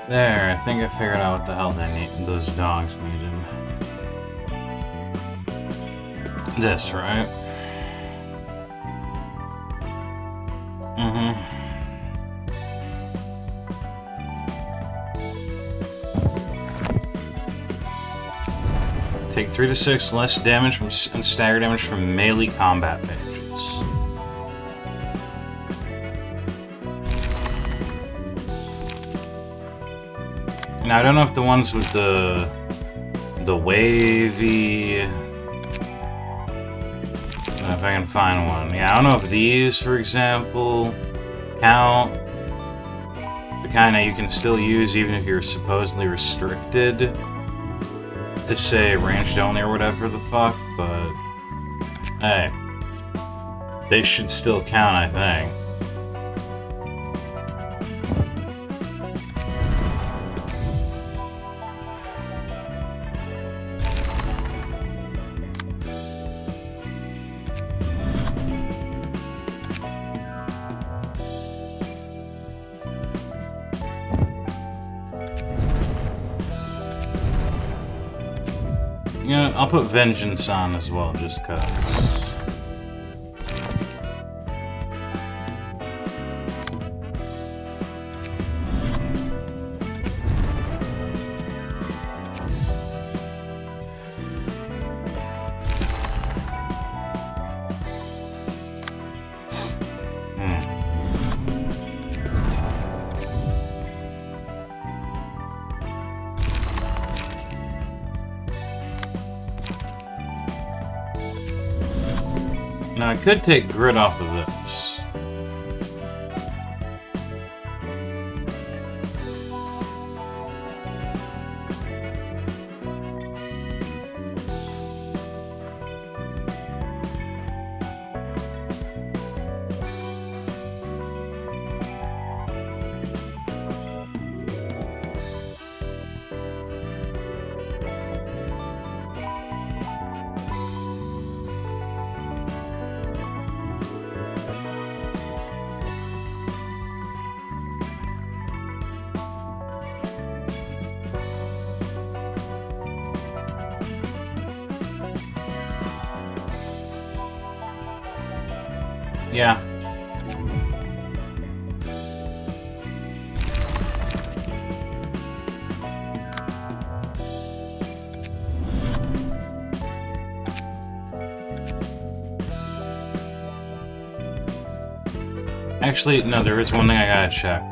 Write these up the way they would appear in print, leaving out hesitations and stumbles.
There, I think I figured out what the hell those dogs needed. This, right? Mm-hmm. Take 3 to 6 less damage and stagger damage from melee combat pages. Now, I don't know if the ones with the wavy... if I can find one. Yeah, I don't know if these, for example, count. The kind that you can still use even if you're supposedly restricted. To say ranged only or whatever the fuck, but... hey. They should still count, I think. Yeah, I'll put Vengeance on as well, just cause. Now I could take grit off of this. Yeah. Actually, no, there is one thing I gotta check.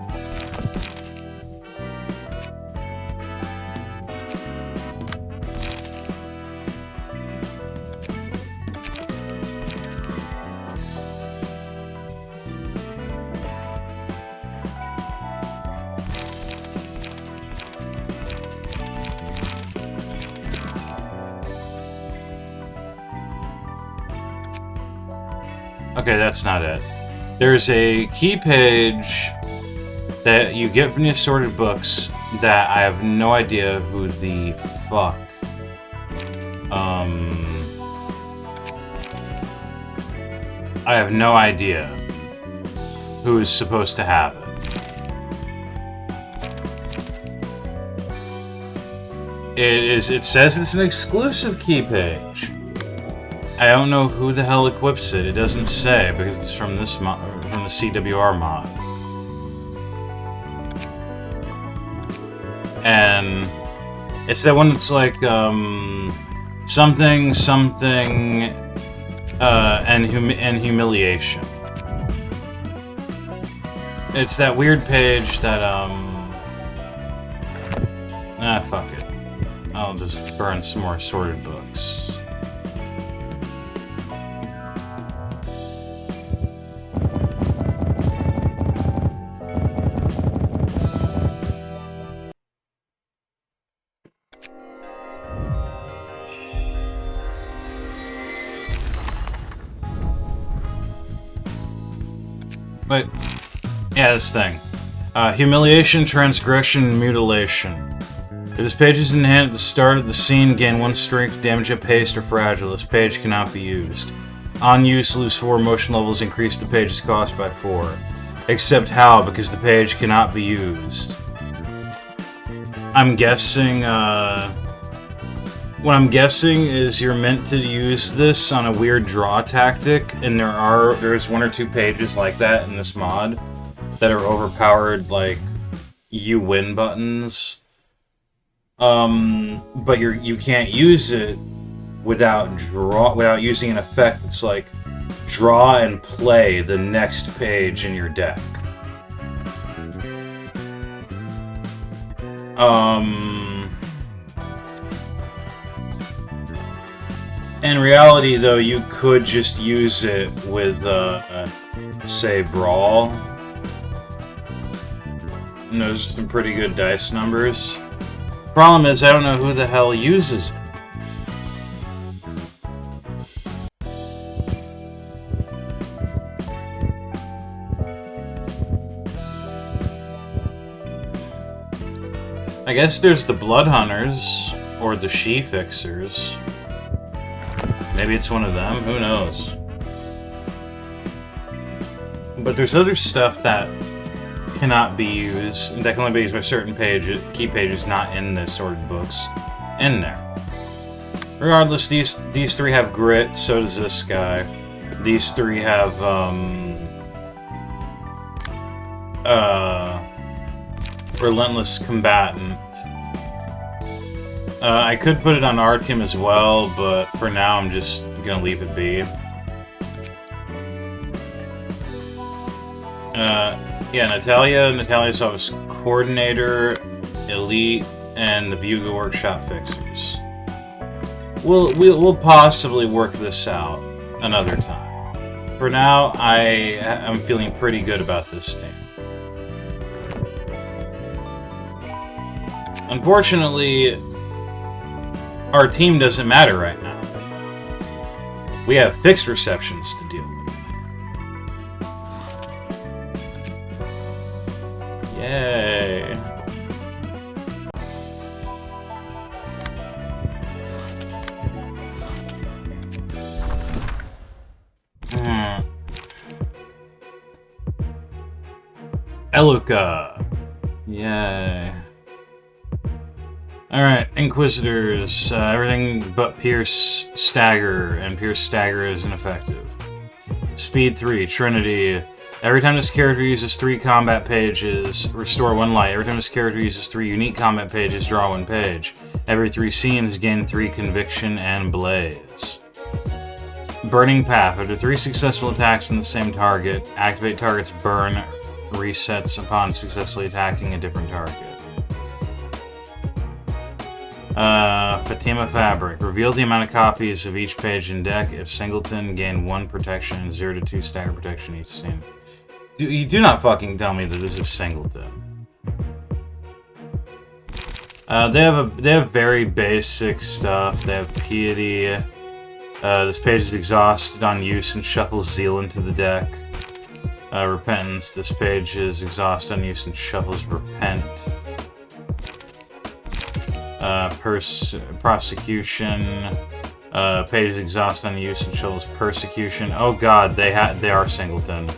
Okay, that's not it. There's a key page that you get from the assorted books that I have no idea who the fuck. I have no idea who is supposed to have it. It says it's an exclusive key page. I don't know who the hell equips it. It doesn't say because it's from this from the CWR mod. And it's that one that's like something and humiliation. It's that weird page that fuck it. I'll just burn some more sorted books. Wait. Yeah, this thing. Humiliation, transgression, mutilation. If this page is in hand at the start of the scene, gain 1 strength, damage at paste, or fragile. This page cannot be used. On use, lose 4 emotion levels, increase the page's cost by 4. Except how, because the page cannot be used. I'm guessing, what I'm guessing is you're meant to use this on a weird draw tactic, and there's 1 or 2 pages like that in this mod that are overpowered, like, you win buttons. But you can't use it without using an effect that's like draw and play the next page in your deck. In reality, though, you could just use it with, say, Brawl. And those are some pretty good dice numbers. Problem is, I don't know who the hell uses it. I guess there's the Blood Hunters, or the She-Fixers. Maybe it's one of them, who knows? But there's other stuff that cannot be used, that can only be used by certain key pages not in the sorted books, in there. Regardless, these 3 have grit, so does this guy. These 3 have, Relentless Combatant. I could put it on our team as well, but for now I'm just gonna leave it be. Yeah, Natalia's always Coordinator, Elite, and the Vuga Workshop Fixers. We'll possibly work this out another time. For now, I'm feeling pretty good about this team. Unfortunately, our team doesn't matter right now. We have fixed receptions to deal with. Yay. Eluka. Yay. Alright, Inquisitors, everything but Pierce Stagger, and Pierce Stagger is ineffective. Speed 3, Trinity. Every time this character uses 3 combat pages, restore 1 light. Every time this character uses 3 unique combat pages, draw 1 page. Every 3 scenes, gain 3 Conviction and Blaze. Burning Path. After 3 successful attacks on the same target, activate target's burn resets upon successfully attacking a different target. Fatima Fabric. Reveal the amount of copies of each page in deck. If singleton, gain 1 protection and 0 to 2 stagger protection each scene. You do not fucking tell me that this is singleton. They have very basic stuff. They have Piety. This page is exhausted on use and shuffles Zeal into the deck. Repentance. This page is exhausted on use and shuffles Repent. Prosecution. Page is exhausted on use and shuffles Persecution. Oh god, they are singleton.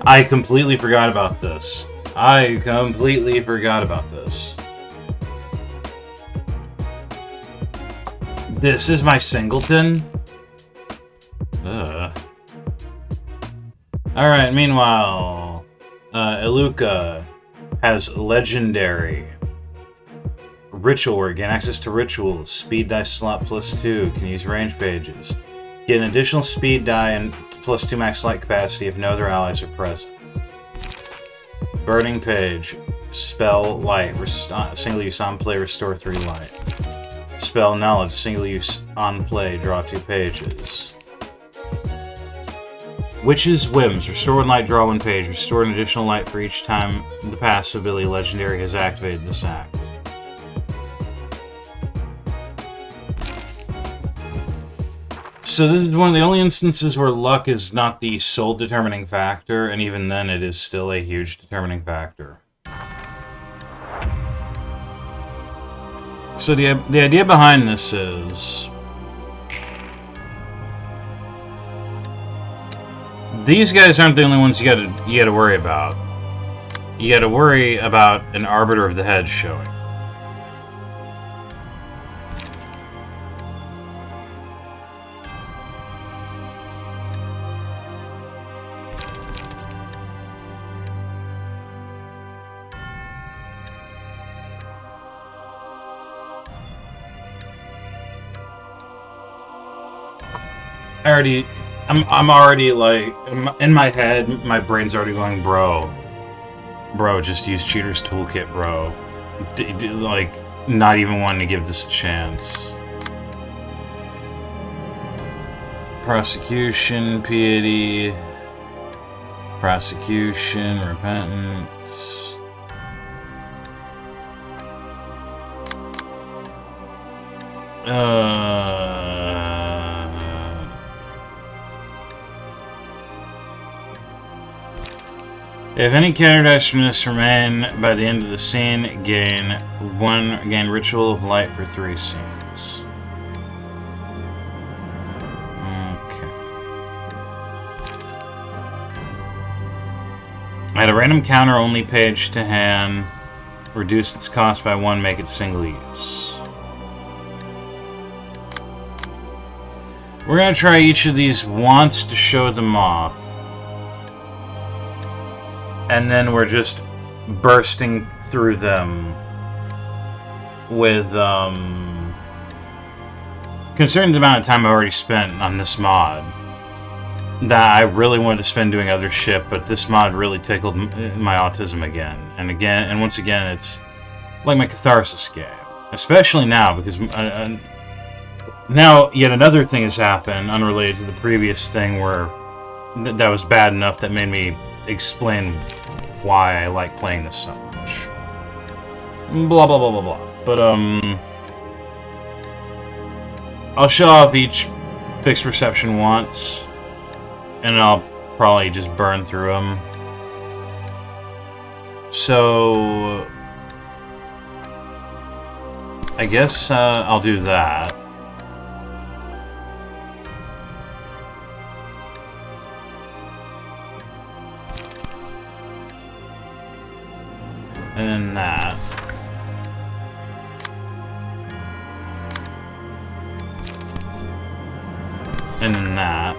I completely forgot about this. This is my singleton? Alright, meanwhile, Eluka has Legendary. Ritual Work. Gain access to rituals. Speed die slot +2. Can use range pages. Get an additional speed die and +2 max light capacity if no other allies are present. Burning Page. Spell Light. Single use on play. Restore 3 light. Spell Knowledge. Single use on play. Draw 2 pages. Witch's Whims. Restore 1 light. Draw 1 page. Restore an additional light for each time the passive ability Legendary has activated this act. So this is one of the only instances where luck is not the sole determining factor, and even then it is still a huge determining factor. So the idea behind this is these guys aren't the only ones you gotta worry about. You gotta worry about an Arbiter of the Head showing. I'm already like in my head. My brain's already going, bro. Just use Cheater's Toolkit, bro. Like, not even wanting to give this a chance. Prosecution, piety, prosecution, repentance. If any counter-dice from this remain by the end of the scene, gain Ritual of Light for 3 scenes. Okay. Add a random counter-only page to hand. Reduce its cost by 1, make it single use. We're gonna try each of these once to show them off. And then we're just bursting through them with, considering the amount of time I've already spent on this mod, that I really wanted to spend doing other shit, but this mod really tickled my autism again. And once again, it's like my catharsis game. Especially now, because now yet another thing has happened, unrelated to the previous thing, where that was bad enough that made me explain why I like playing this so much. Blah, blah, blah, blah, blah. But, I'll show off each fixed reception once, and I'll probably just burn through them. So, I guess, I'll do that. And then that. And then that.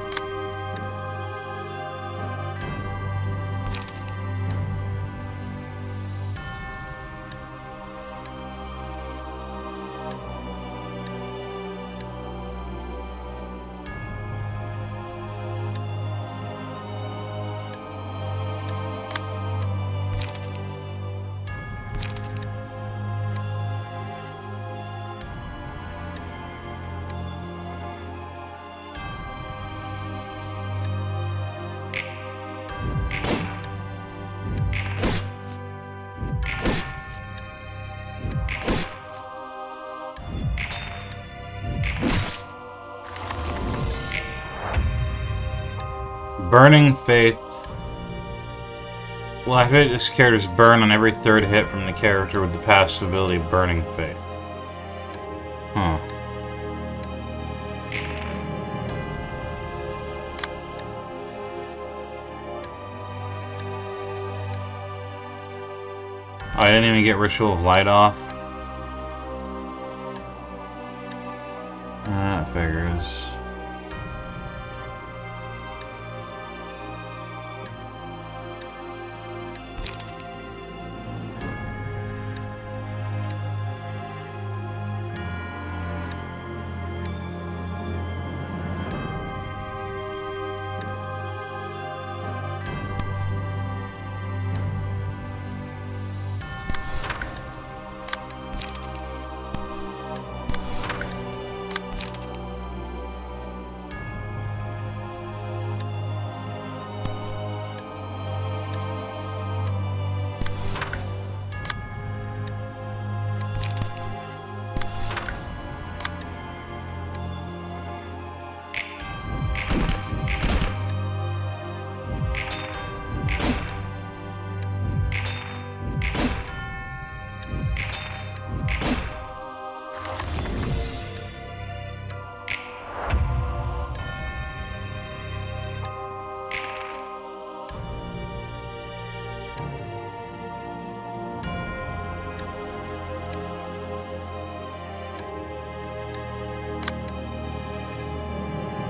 Burning Faith will activate this character's burn on every 3rd hit from the character with the passive ability Burning Faith. Huh. Oh, I didn't even get Ritual of Light off. That figures.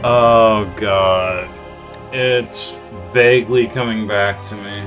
Oh god. It's vaguely coming back to me.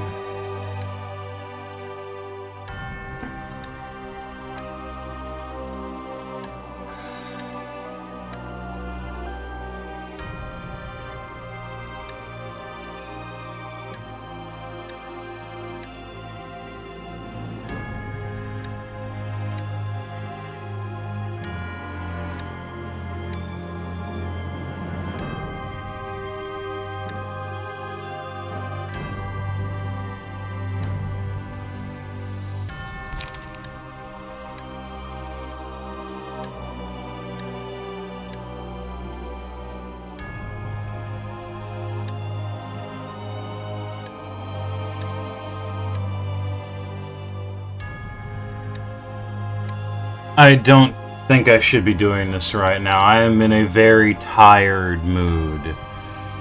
I don't think I should be doing this right now. I am in a very tired mood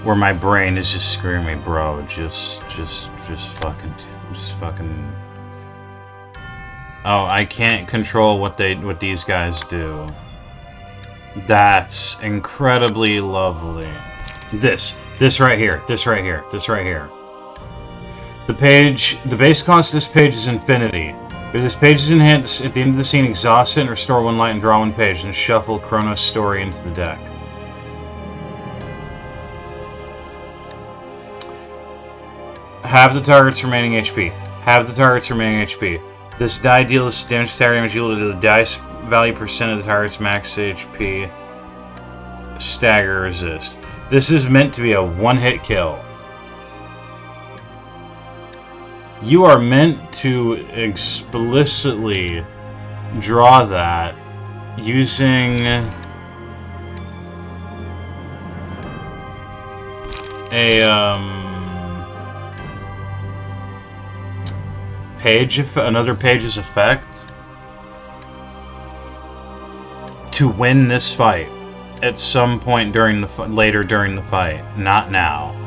where my brain is just screaming, bro, just fucking. Oh, I can't control what these guys do. That's incredibly lovely. This right here. The base cost of this page is infinity. If this page is in hand at the end of the scene, exhaust it and restore one light and draw one page, and shuffle Chronos' story into the deck. Have the target's remaining HP. This die deals damage stagger damage equal to the dice value percent of the target's max HP. Stagger resist. This is meant to be a one-hit kill. You are meant to explicitly draw that using another page's effect to win this fight at some point during the later during the fight, not now.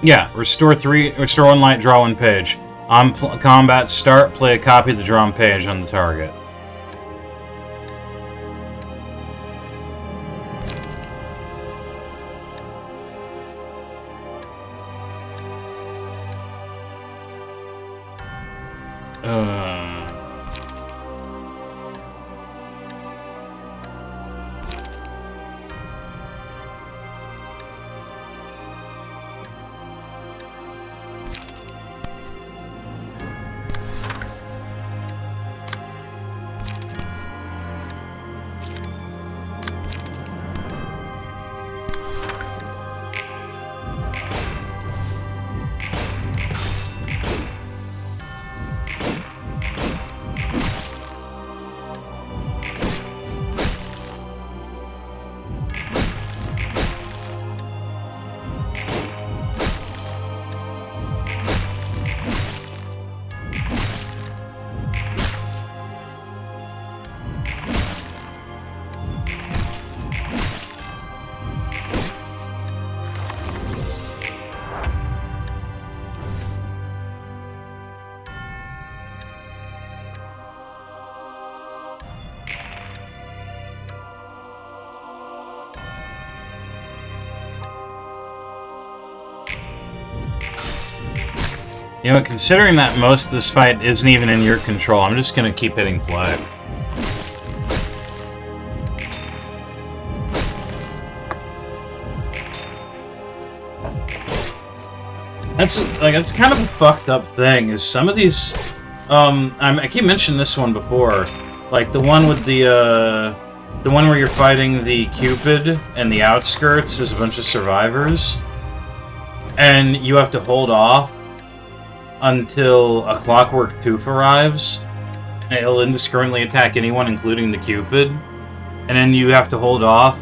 Yeah, restore one light, draw one page. On combat start, play a copy of the drawn page on the target. You know, considering that most of this fight isn't even in your control, I'm just gonna keep hitting play. That's kind of a fucked up thing, is some of these, I keep mentioning this one before, like the one with the one where you're fighting the Cupid and the outskirts is a bunch of survivors, and you have to hold off until a Clockwork Tooth arrives, and it'll indiscriminately attack anyone, including the Cupid, and then you have to hold off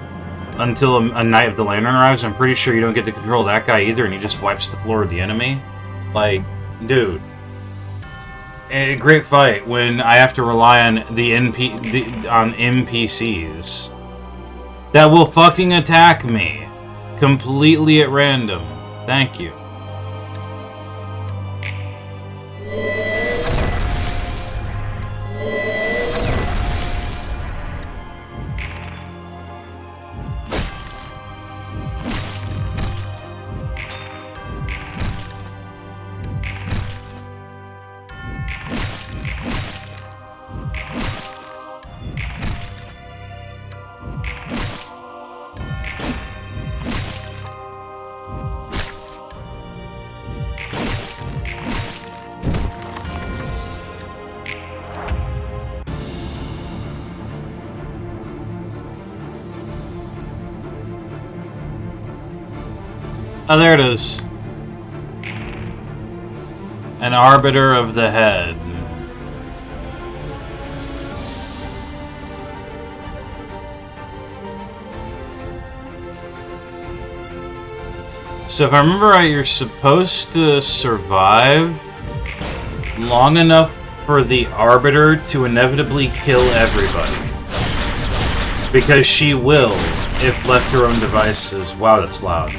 until a Knight of the Lantern arrives. I'm pretty sure you don't get to control that guy either, and he just wipes the floor with the enemy. Like, dude. A great fight when I have to rely on on NPCs that will fucking attack me completely at random. Thank you. Oh, there it is. An arbiter of the head. So if I remember right, you're supposed to survive long enough for the Arbiter to inevitably kill everybody. Because she will, if left to her own devices. Wow, that's loud.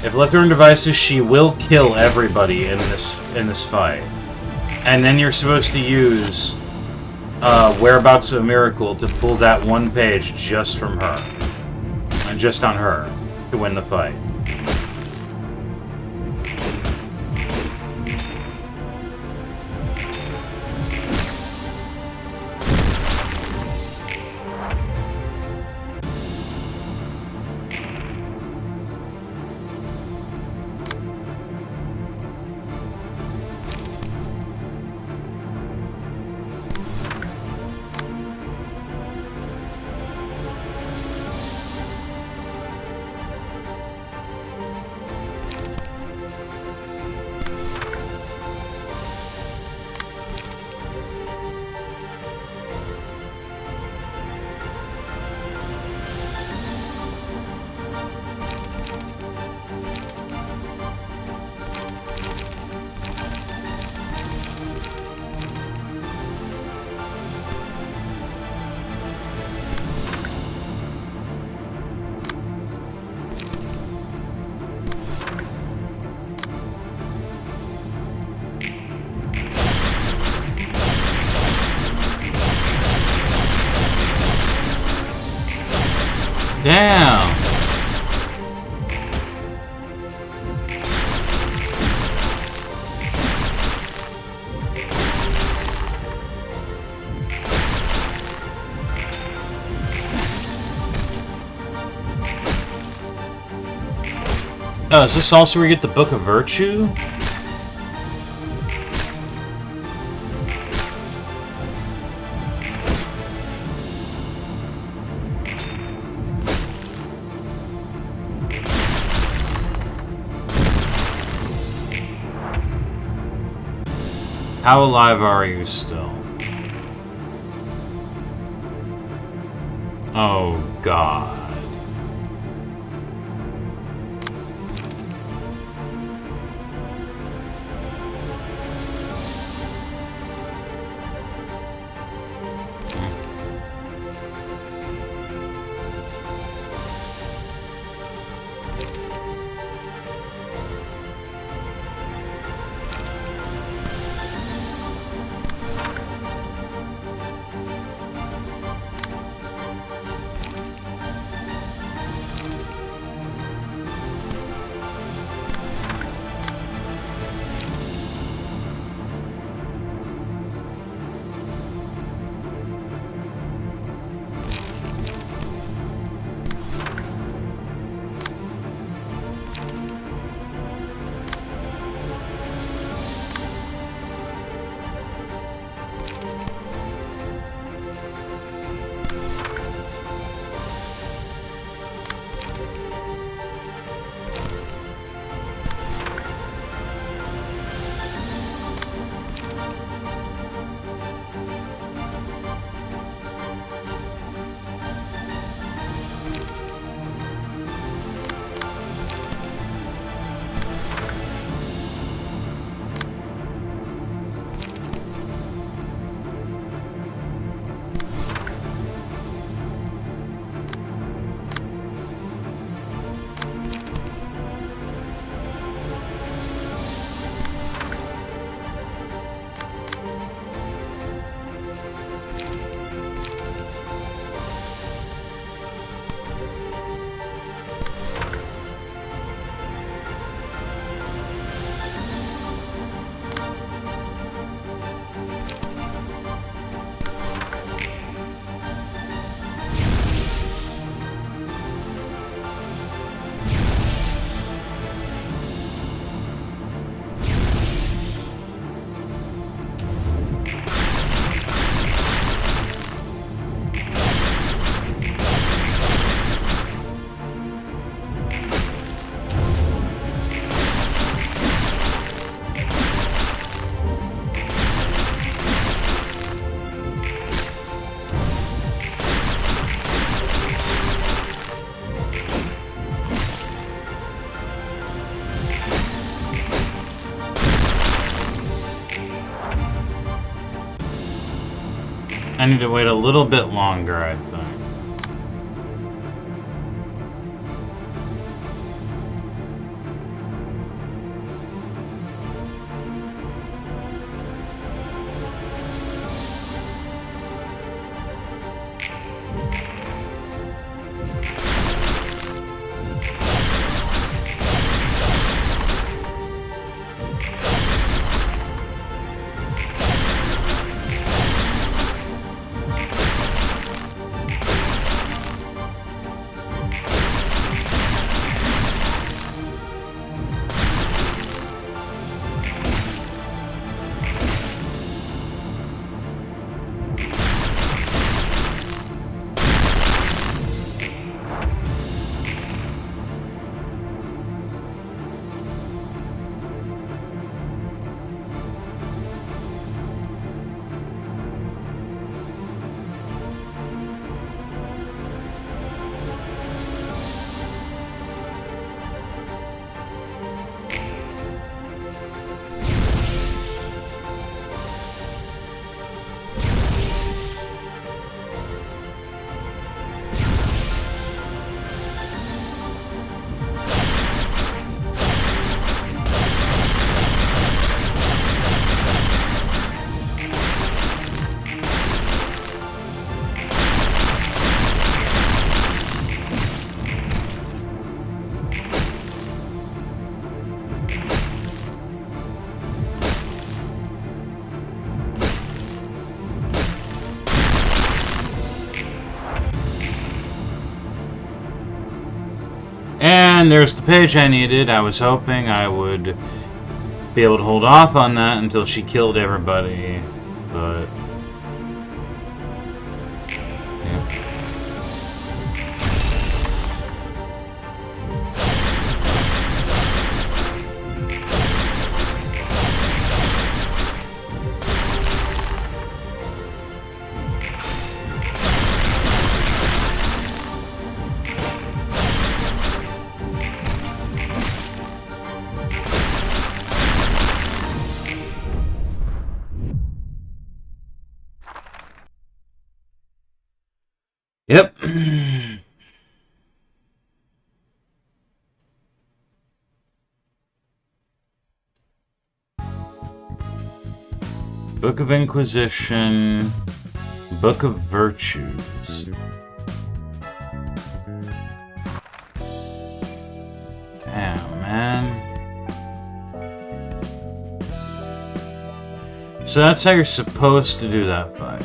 If left to her own devices, she will kill everybody in this fight. And then you're supposed to use Whereabouts of a Miracle to pull that one page just from her. And just on her to win the fight. Damn! Oh, is this also where you get the Book of Virtue? How alive are you still? Oh, God. I need to wait a little bit longer, I think. And there's the page I needed. I was hoping I would be able to hold off on that until she killed everybody, but... yeah. Yep. Book of Inquisition, Book of Virtues. Damn, man. So that's how you're supposed to do that fight.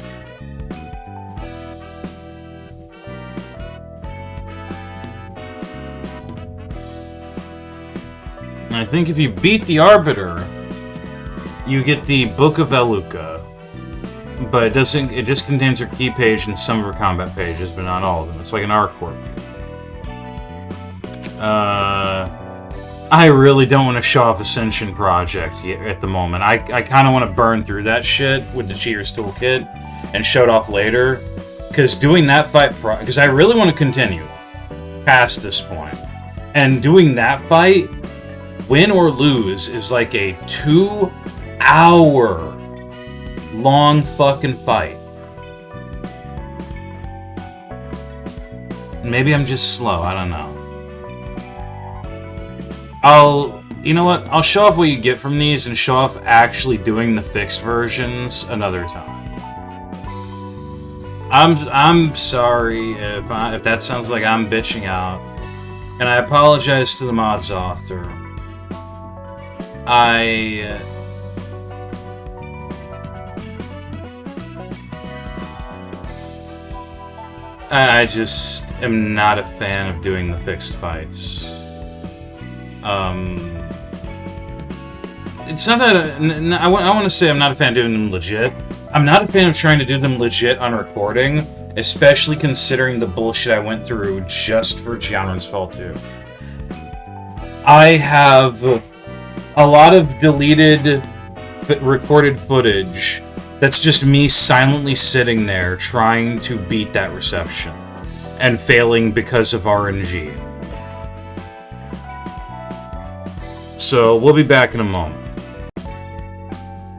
I think if you beat the Arbiter, you get the Book of Eluka. But it doesn't. It just contains her key page and some of her combat pages, but not all of them. It's like an R-Corp. I really don't want to show off Ascension Project at the moment. I kind of want to burn through that shit with the Cheater's Toolkit and show it off later. Because doing that fight... Because I really want to continue past this point. And doing that fight... win or lose is like a 2-hour long fucking fight. Maybe I'm just slow, I don't know. You know what? I'll show off what you get from these and show off actually doing the fixed versions another time. I'm sorry if that sounds like I'm bitching out. And I apologize to the mod's author. I just am not a fan of doing the fixed fights. It's not that... I want to say I'm not a fan of doing them legit. I'm not a fan of trying to do them legit on recording, especially considering the bullshit I went through just for Gianron's Fall 2. I have a lot of deleted recorded footage that's just me silently sitting there trying to beat that reception and failing because of RNG. So we'll be back in a moment.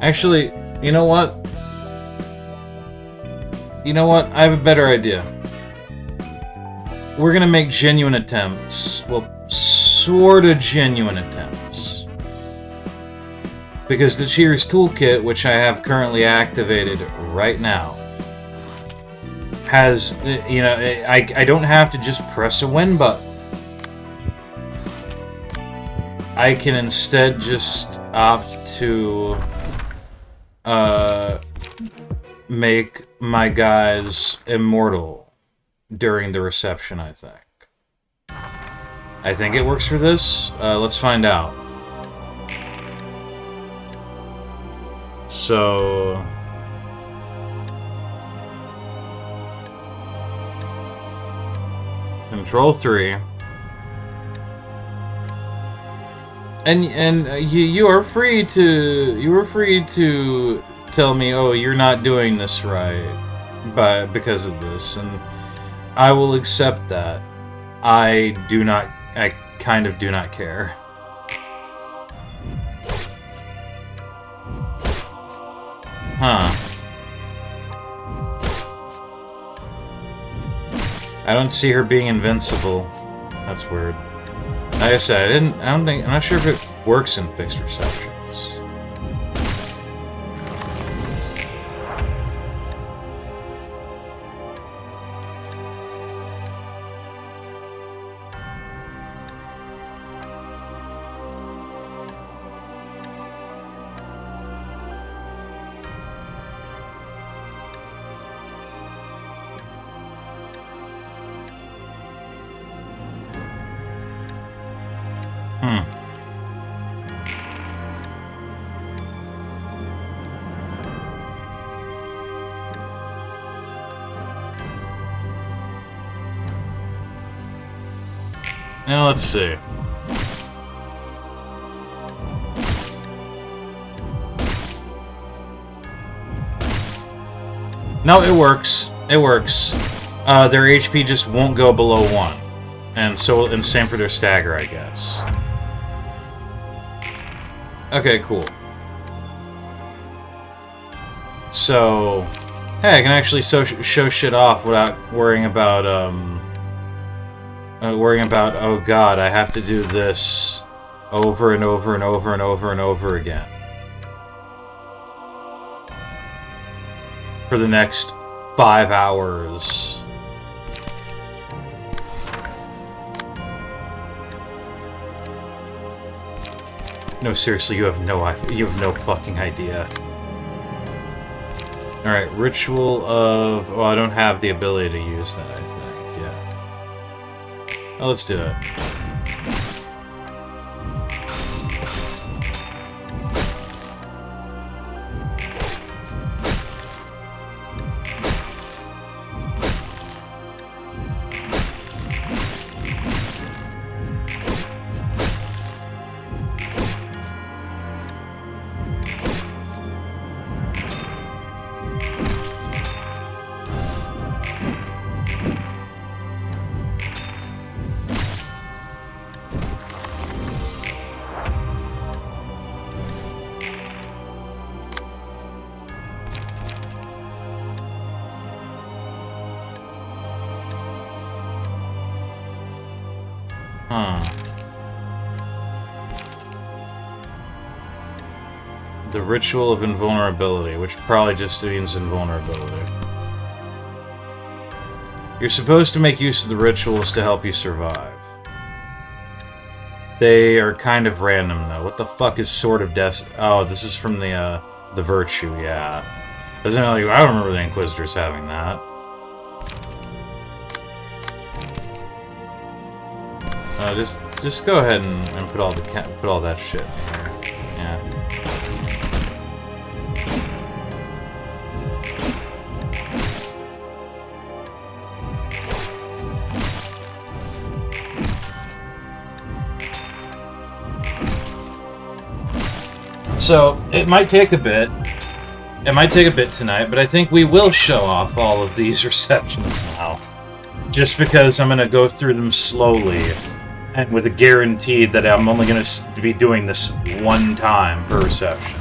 Actually, you know what? You know what? I have a better idea. We're gonna make genuine attempts. Well, sorta genuine attempts. Because the Cheers Toolkit, which I have currently activated right now, has, you know, I don't have to just press a win button. I can instead just opt to make my guys immortal during the reception, I think. I think it works for this. Let's find out. So... Control 3. And you are free to tell me, oh, you're not doing this right because of this, and I will accept that. I kind of do not care. Huh. I don't see her being invincible. That's weird. Like I said, I'm not sure if it works in fixed receptions. Now let's see. No, it works. It works. Their HP just won't go below 1. And same for their stagger, I guess. Okay, cool. So, hey, I can actually show shit off without worrying about, oh god, I have to do this over and over and over and over and over again. For the next 5 hours. No, seriously, you have no fucking idea. Alright, Ritual of... Well, I don't have the ability to use that, I think, yeah. Well, let's do it. The Ritual of Invulnerability, which probably just means invulnerability. You're supposed to make use of the rituals to help you survive. They are kind of random, though. What the fuck is Sword of Death? Oh, this is from the Virtue, yeah. Doesn't really, I don't remember the Inquisitors having that. Just go ahead and put all that shit in here. Yeah. So, it might take a bit. It might take a bit tonight, but I think we will show off all of these receptions now. Just because I'm going to go through them slowly, and with a guarantee that I'm only going to be doing this one time per reception.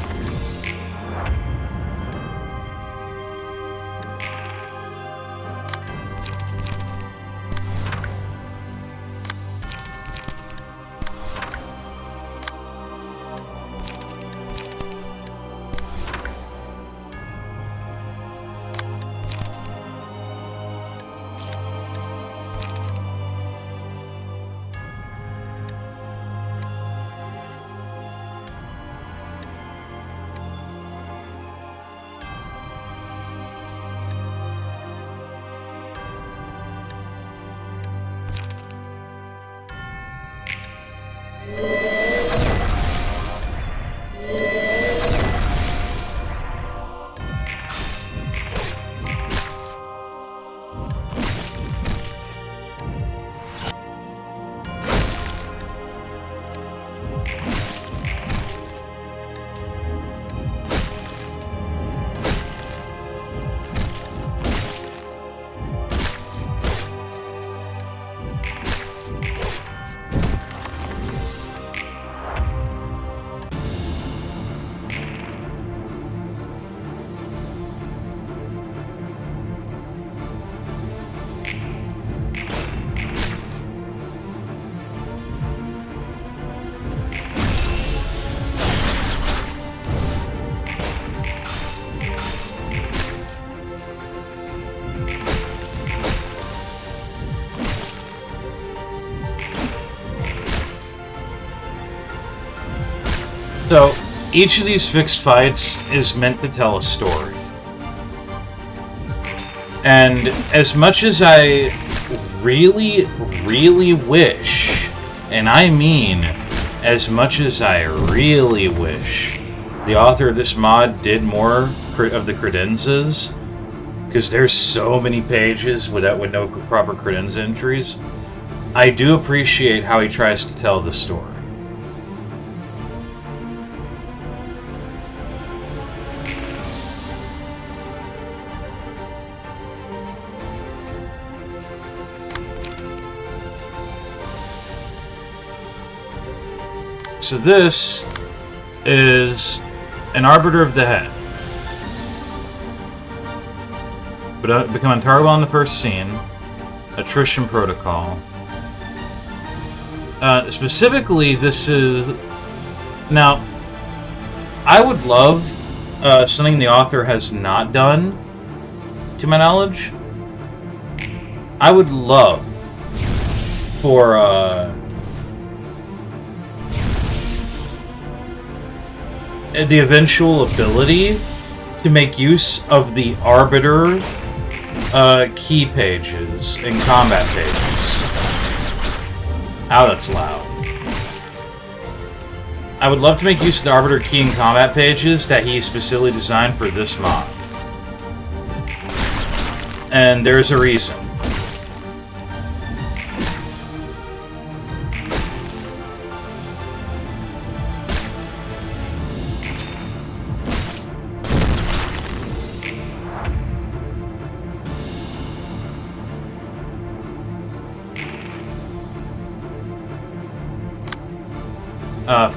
So, each of these fixed fights is meant to tell a story. And as much as I really, really wish, and I mean as much as I really wish, the author of this mod did more of the credenzas, because there's so many pages with no proper credenza entries, I do appreciate how he tries to tell the story. So this is an Arbiter of the Head. But become untargetable on the first scene. Attrition Protocol. Specifically, this is... Now, I would love something the author has not done, to my knowledge. I would love for... the eventual ability to make use of the Arbiter key pages and combat pages. Ow, that's loud. I would love to make use of the Arbiter key and combat pages that he specifically designed for this mod. And there's a reason.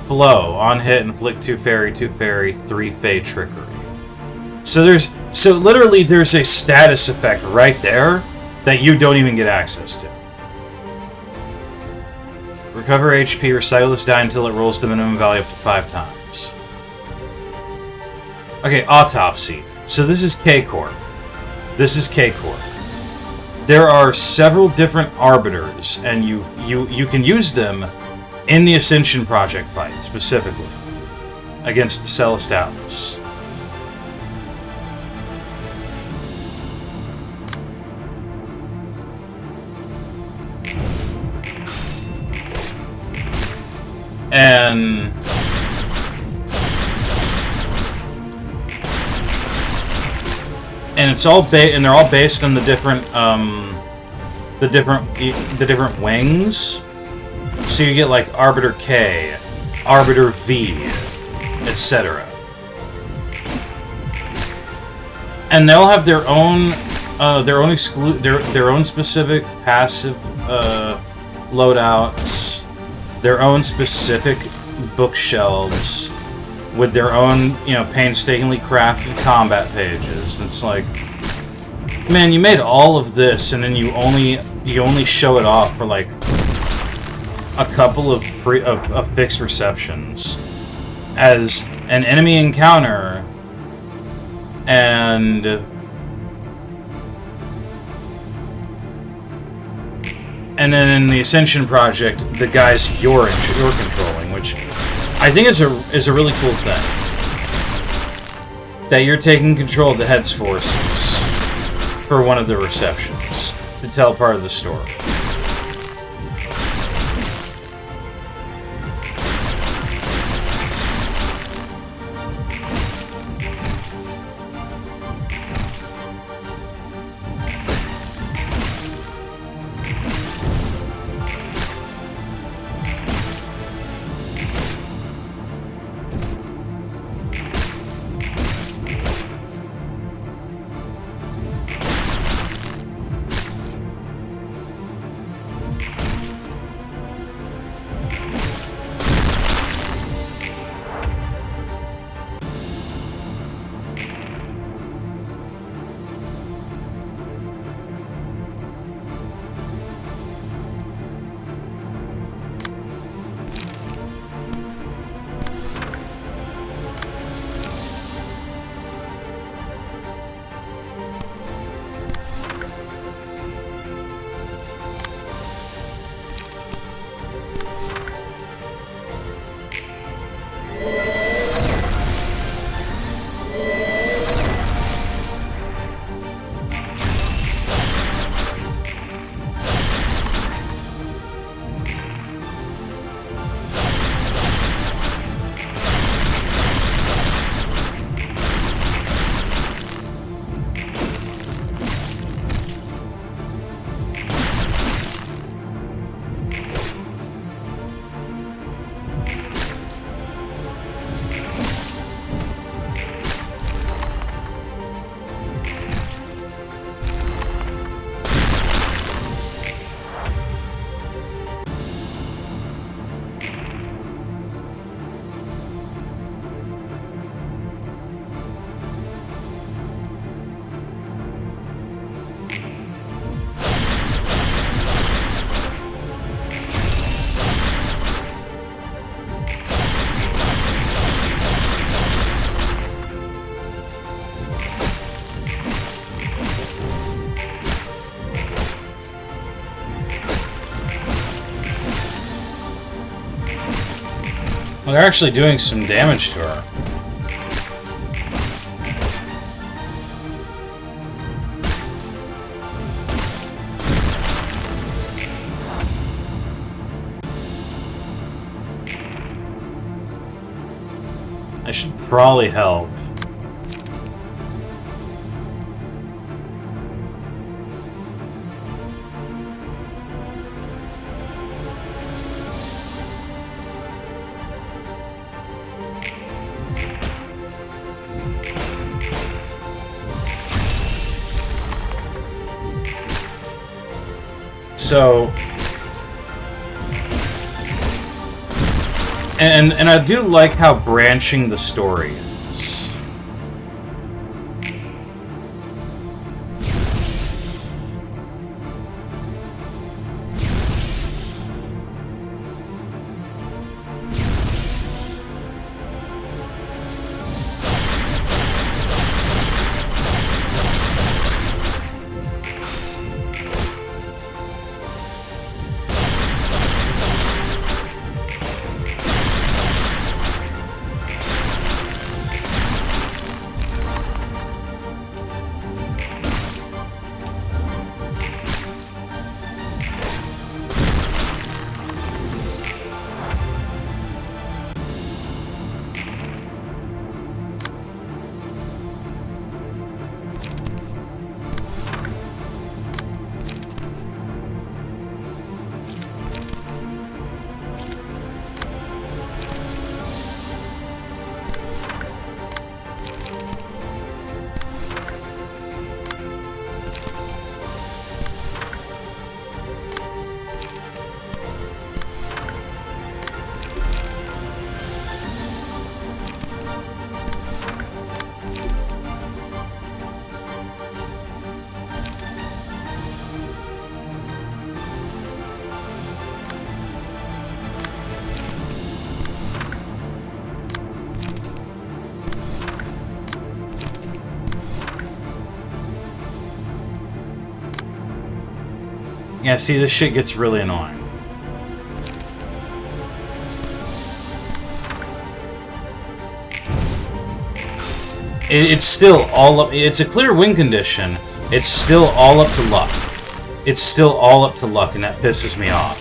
Flow. On hit, inflict 2 fairy, 3 fade trickery. So literally there's a status effect right there that you don't even get access to. Recover HP, recycle this die until it rolls the minimum value up to 5 times. Okay, Autopsy. So this is K-Corp. This is K-Corp. There are several different Arbiters, and you can use them in the Ascension Project fight, specifically, against the Celeste Atlas. And it's all and they're all based on the different wings. So you get like Arbiter K, Arbiter V, etc. And they'll have their own specific passive loadouts, their own specific bookshelves, with their own, painstakingly crafted combat pages. And it's like, man, you made all of this, and then you only show it off for like a couple of fixed receptions as an enemy encounter, and then in the Ascension Project, the guys you're controlling, which I think is a really cool thing. That you're taking control of the head's forces for one of the receptions to tell part of the story. Well, they're actually doing some damage to her. I should probably help. So, and I do like how branching the story is. Yeah, see, this shit gets really annoying. It's still all up... It's a clear win condition. It's still all up to luck. It's still all up to luck, and that pisses me off.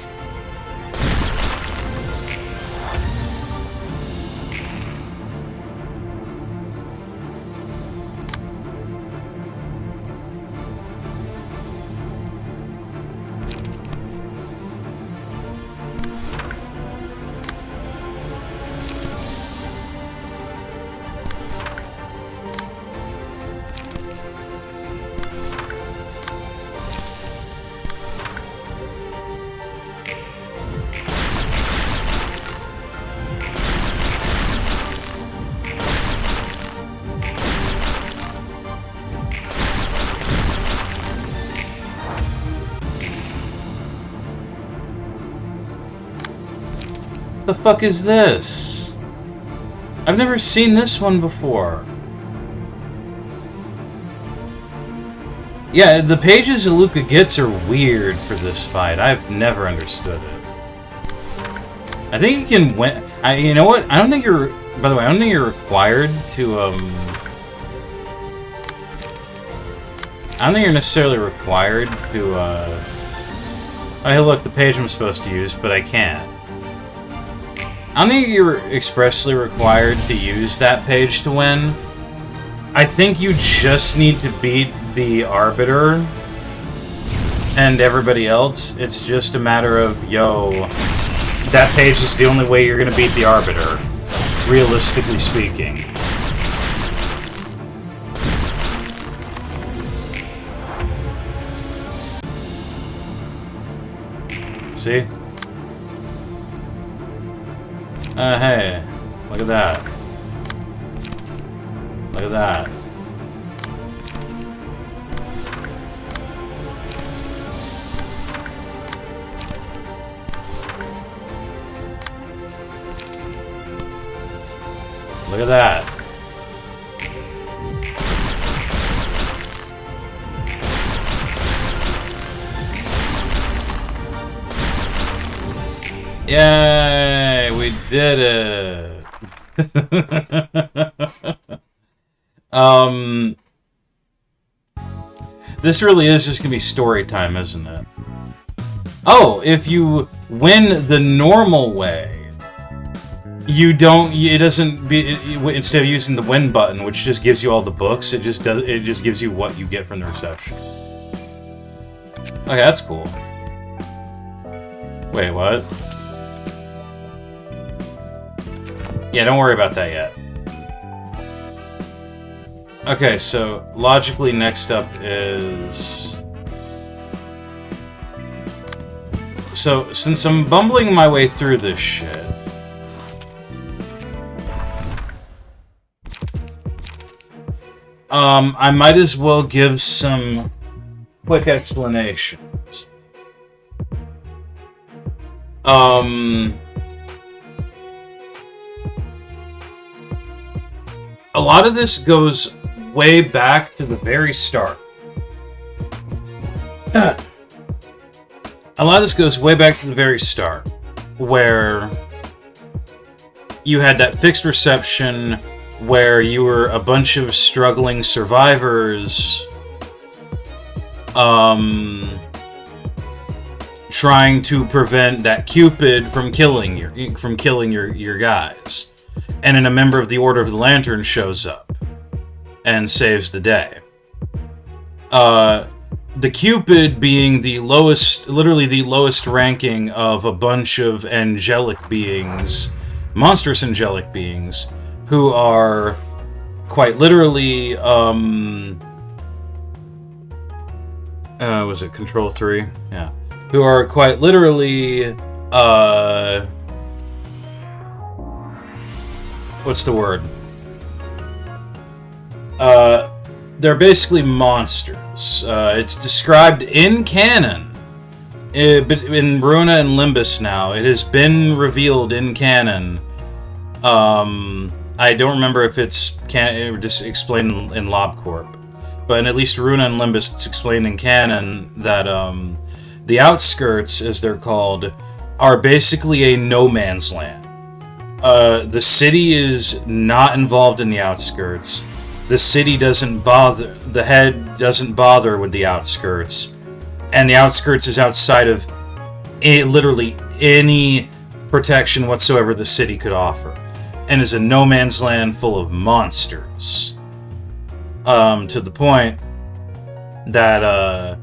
The fuck is this? I've never seen this one before. Yeah, the pages that Luca gets are weird for this fight. I've never understood it. I think you can win... you know what? I don't think you're... By the way, I don't think you're required to, I don't think you're necessarily required to, Oh, hey, look, the page I'm supposed to use, but I can't. I don't think you're expressly required to use that page to win. I think you just need to beat the Arbiter and everybody else. It's just a matter of, yo, that page is the only way you're gonna beat the Arbiter, realistically speaking. See? Hey, look at that. Look at that. Look at that. Yay! we did it. This really is just gonna be story time, isn't it? Oh, if you win the normal way, you don't. It doesn't be instead of using the win button, which just gives you all the books. It just does. It just gives you what you get from the reception. Okay, that's cool. Wait, what? Yeah, don't worry about that yet. Okay, so logically next up is... So, since I'm bumbling my way through this shit... I might as well give some quick explanations. A lot of this goes way back to the very start. A lot of this goes way back to the very start, where you had that fixed reception where you were a bunch of struggling survivors trying to prevent that Cupid from killing your guys. And then a member of the Order of the Lantern shows up and saves the day. The Cupid being the lowest, literally the lowest ranking of a bunch of angelic beings, monstrous angelic beings, who are quite literally, was it Control 3? Yeah. Who are quite literally, what's the word? They're basically monsters. It's described in canon, but in Ruina and Limbus now. It has been revealed in canon. I don't remember if it's just explained in LobCorp, but in at least Ruina and Limbus, it's explained in canon that the outskirts, as they're called, are basically a no man's land. The city is not involved in the outskirts. The city doesn't bother, the head doesn't bother with the outskirts. And the outskirts is outside of literally any protection whatsoever the city could offer. And is a no man's land full of monsters. To the point that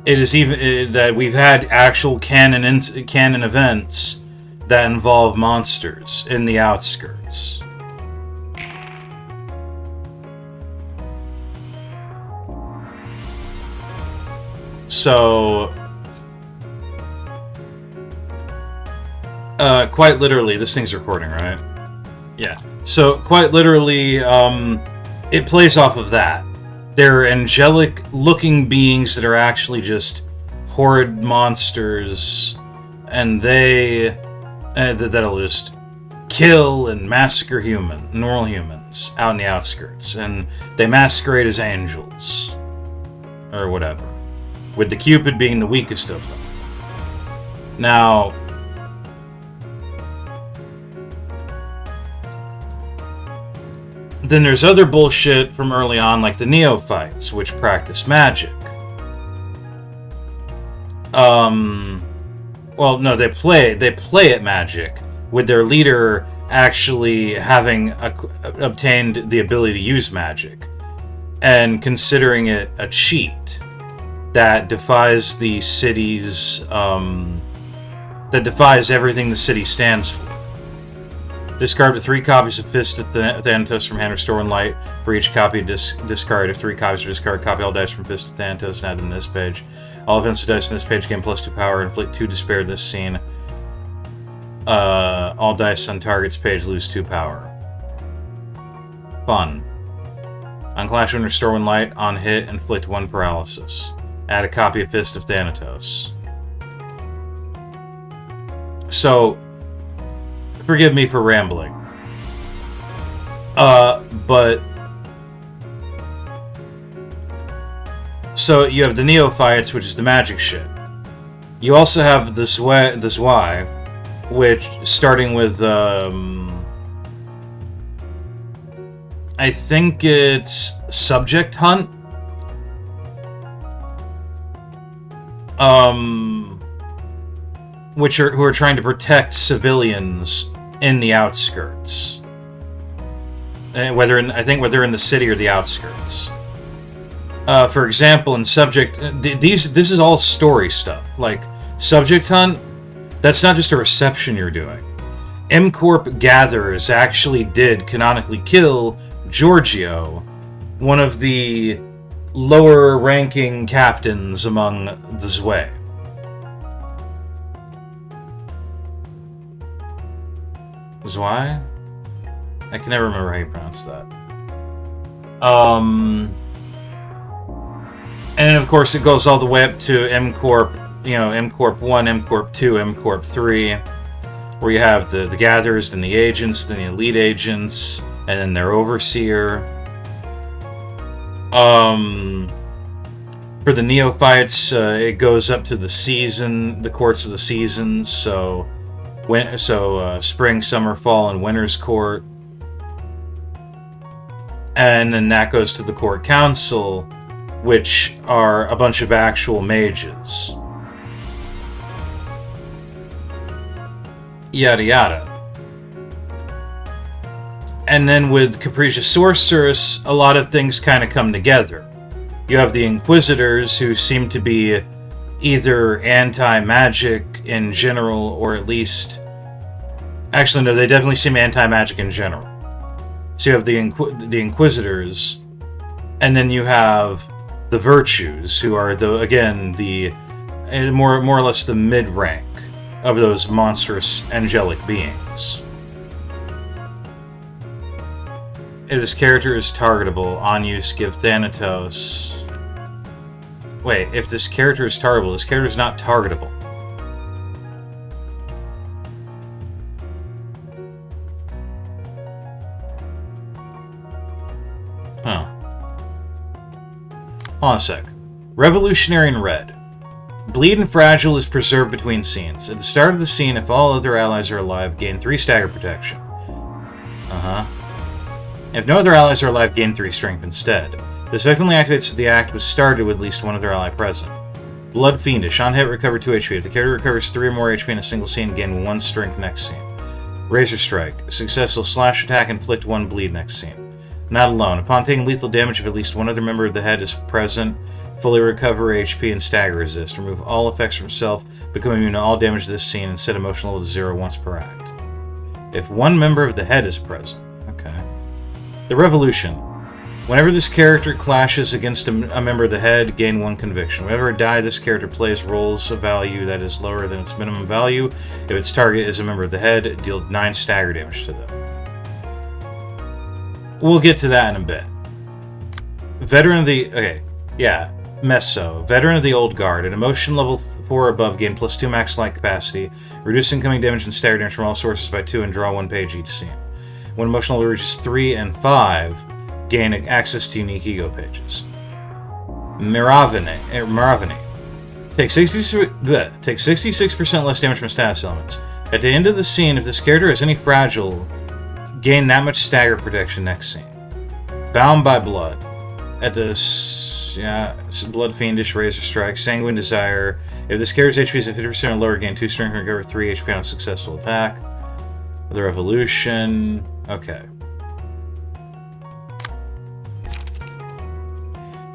it is even that we've had actual canon events that involve monsters in the outskirts. So, quite literally, this thing's recording, right? Yeah. So, quite literally, it plays off of that. They're angelic-looking beings that are actually just horrid monsters, and they... that'll just kill and massacre normal humans out in the outskirts. And they masquerade as angels. Or whatever. With the Cupid being the weakest of them. Now... then there's other bullshit from early on, like the Neophytes, which practice magic. Well, no, they play at magic, with their leader actually having obtained the ability to use magic, and considering it a cheat that defies the city's, that defies everything the city stands for. Discard 3 copies of Fist of Thanatos from hand, restore and light. For each copy, discard 3 copies or discard copy all dice from Fist of Thanatos and add them to this page. All events of dice in this page gain +2 power, inflict 2 despair this scene. All dice on target's page lose 2 power. Fun. On Clash when restore when light, on hit, inflict 1 paralysis. Add a copy of Fist of Thanatos. So, forgive me for rambling. But... so, you have the Neophytes, which is the magic shit. You also have the Zwei, which, starting with, I think it's Subject Hunt. Who are trying to protect civilians in the outskirts. Whether in the city or the outskirts. For example, in Subject, this is all story stuff. Like Subject Hunt, that's not just a reception you're doing. M-Corp Gatherers actually did canonically kill Giorgio, one of the lower-ranking captains among the Zwei. Zwei? I can never remember how you pronounce that. And then, of course, it goes all the way up to M-Corp, M-Corp 1, M-Corp 2, M-Corp 3, where you have the Gatherers, then the Agents, then the Elite Agents, and then their Overseer. For the Neophytes, it goes up to the Courts of the Seasons, so Spring, Summer, Fall, and Winter's Court. And then that goes to the Court Council, which are a bunch of actual mages. Yada yada. And then with Capricious Sorceress, a lot of things kind of come together. You have the Inquisitors, who seem to be either anti-magic in general, or at least... Actually, no, they definitely seem anti-magic in general. So you have the Inquisitors, and then you have the Virtues, who are, the more or less the mid-rank of those monstrous angelic beings. If this character is targetable, on use give Thanatos... Wait, if this character is targetable, this character is not targetable. Huh. Hold on a sec. Revolutionary in red. Bleed and Fragile is preserved between scenes. At the start of the scene, if all other allies are alive, gain 3 stagger protection. If no other allies are alive, gain 3 strength instead. This effectively activates if the act was started with at least one other ally present. Blood Fiendish. On hit, recover 2 HP. If the character recovers 3 or more HP in a single scene, gain 1 strength next scene. Razor Strike. Successful slash attack, inflict 1 bleed next scene. Not alone. Upon taking lethal damage, if at least one other member of the head is present, fully recover HP and stagger resist. Remove all effects from self, become immune to all damage to this scene, and set emotional level to 0 once per act. If one member of the head is present. Okay. The Revolution. Whenever this character clashes against a member of the head, gain 1 conviction. Whenever a die this character plays rolls a value that is lower than its minimum value, if its target is a member of the head, deal 9 stagger damage to them. We'll get to that in a bit. Veteran of the... Okay, yeah. Meso. Veteran of the Old Guard. At emotion level 4 or above, gain +2 max light capacity, reduce incoming damage and stagger damage from all sources by 2, and draw 1 page each scene. When emotional level reaches 3 and 5, gain access to unique ego pages. Maravine. Take 66% less damage from status elements. At the end of the scene, if this character has any fragile, gain that much stagger protection next scene. Bound by Blood. At this, Blood Fiendish, Razor Strike, Sanguine Desire. If this character's HP is at 50% or lower, gain 2 strength and recover 3 HP on a successful attack. The Revolution. Okay.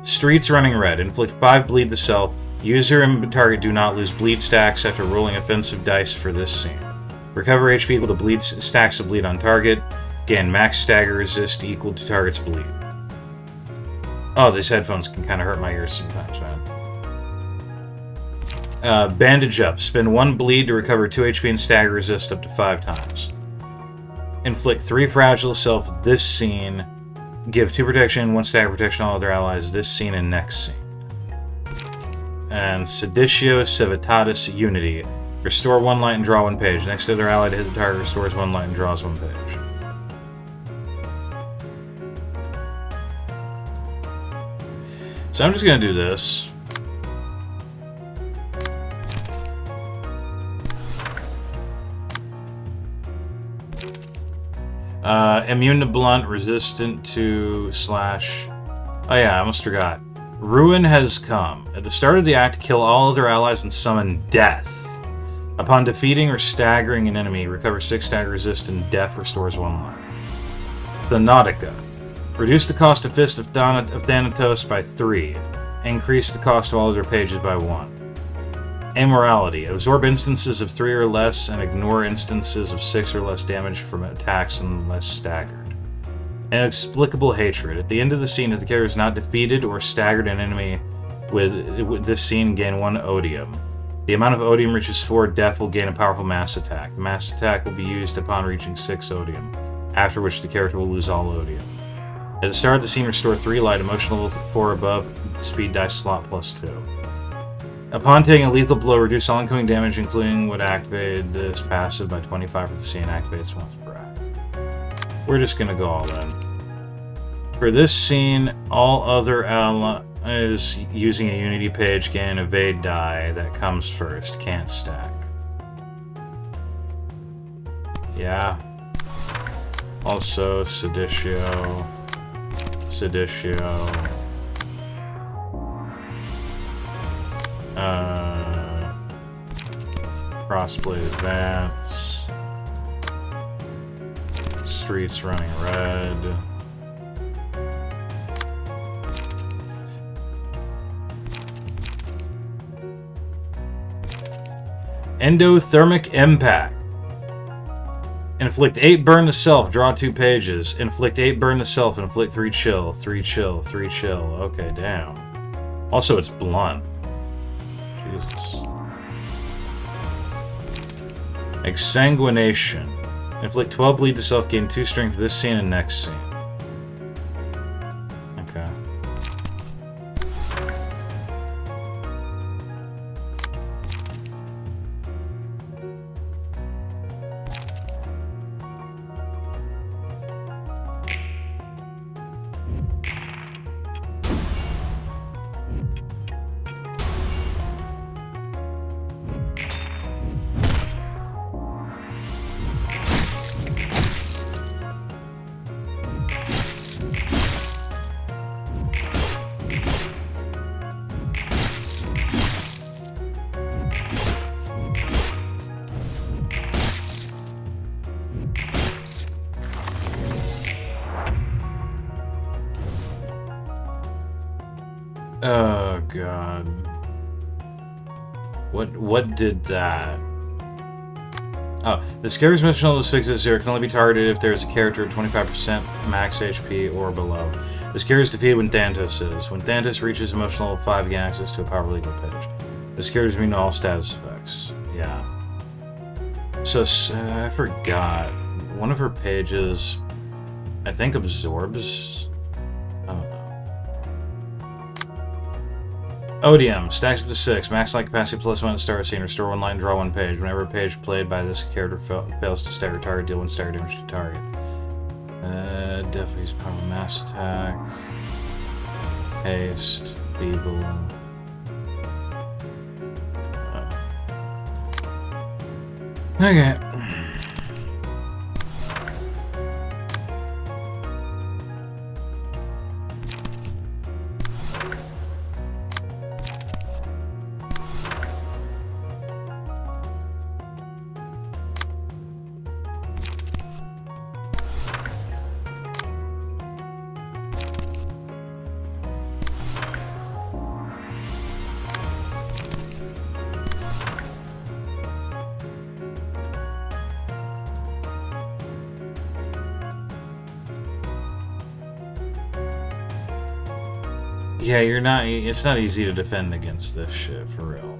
Streets Running Red. Inflict 5 bleed to self. User and target do not lose bleed stacks after rolling offensive dice for this scene. Recover HP equal to bleed stacks of bleed on target. Gain max stagger resist equal to target's bleed. Oh, these headphones can kind of hurt my ears sometimes, man. Bandage Up. Spend 1 bleed to recover 2 HP and stagger resist up to 5 times. Inflict 3 fragile self this scene. Give 2 protection, 1 stagger protection to all other allies this scene and next scene. And Seditio Civitatis Unity. Restore 1 light and draw 1 page. Next other ally to hit the target restores 1 light and draws 1 page. So I'm just going to do this. Immune to blunt, resistant to slash... Oh yeah, I almost forgot. Ruin has come. At the start of the act, kill all other allies and summon death. Upon defeating or staggering an enemy, recover 6 stagger resist and death restores 1 life. The Nautica. Reduce the cost of Fist of Thanatos by 3. Increase the cost of all other pages by 1. Amorality. Absorb instances of 3 or less and ignore instances of 6 or less damage from attacks unless staggered. Inexplicable hatred. At the end of the scene, if the character is not defeated or staggered an enemy with this scene, gain 1 odium. The amount of odium reaches 4, death will gain a powerful mass attack. The mass attack will be used upon reaching 6 odium, after which the character will lose all odium. At the start of the scene, restore 3 light, emotional level 4 above, speed dice slot plus 2. Upon taking a lethal blow, reduce all incoming damage, including what activated this passive by 25 for the scene activates once per act. We're just gonna go all in. For this scene, all other allies using a unity page gain an evade die that comes first. Can't stack. Yeah. Also, Seditio. Crossblade Advance. Streets running red. Endothermic Impact. Inflict 8 burn to self, draw 2 pages. Inflict 8 burn to self, inflict 3 chill. 3 chill, 3 chill. Okay, damn. Also, it's blunt. Jesus. Exsanguination. Inflict 12 bleed to self, gain 2 strength for this scene and next scene. Okay. Oh god. What did that? Oh, the scare's missional is fixed at 0. Can only be targeted if there is a character at 25% max HP or below. The scare is defeated when Thanatos is. When Thanatos reaches emotional 5, you gain access to a powerful legal page. The scare is immune to all status effects. Yeah. So, I forgot. One of her pages, I think, absorbs... I don't know. Odium. Stacks up to 6. Max light capacity plus 1 at the start of scene. Restore 1 line, draw 1 page. Whenever a page played by this character fails to stagger target, deal 1 stagger damage to target. Definitely use power mass attack. Haste. Feeble. Okay. Yeah, it's not easy to defend against this shit, for real.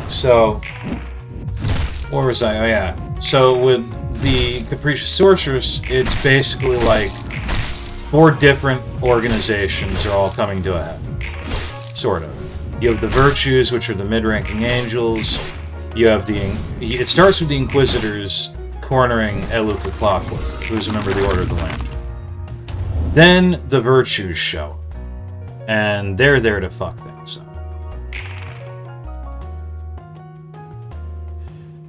So, where was I? Oh yeah. So with the Capricious Sorceress, it's basically like 4 different organizations are all coming to a head. Sort of. You have the Virtues, which are the mid-ranking angels. You have it starts with the Inquisitors cornering Eluka Clockwork, who's a member of the Order of the Land. Then the Virtues show up, and they're there to fuck things up.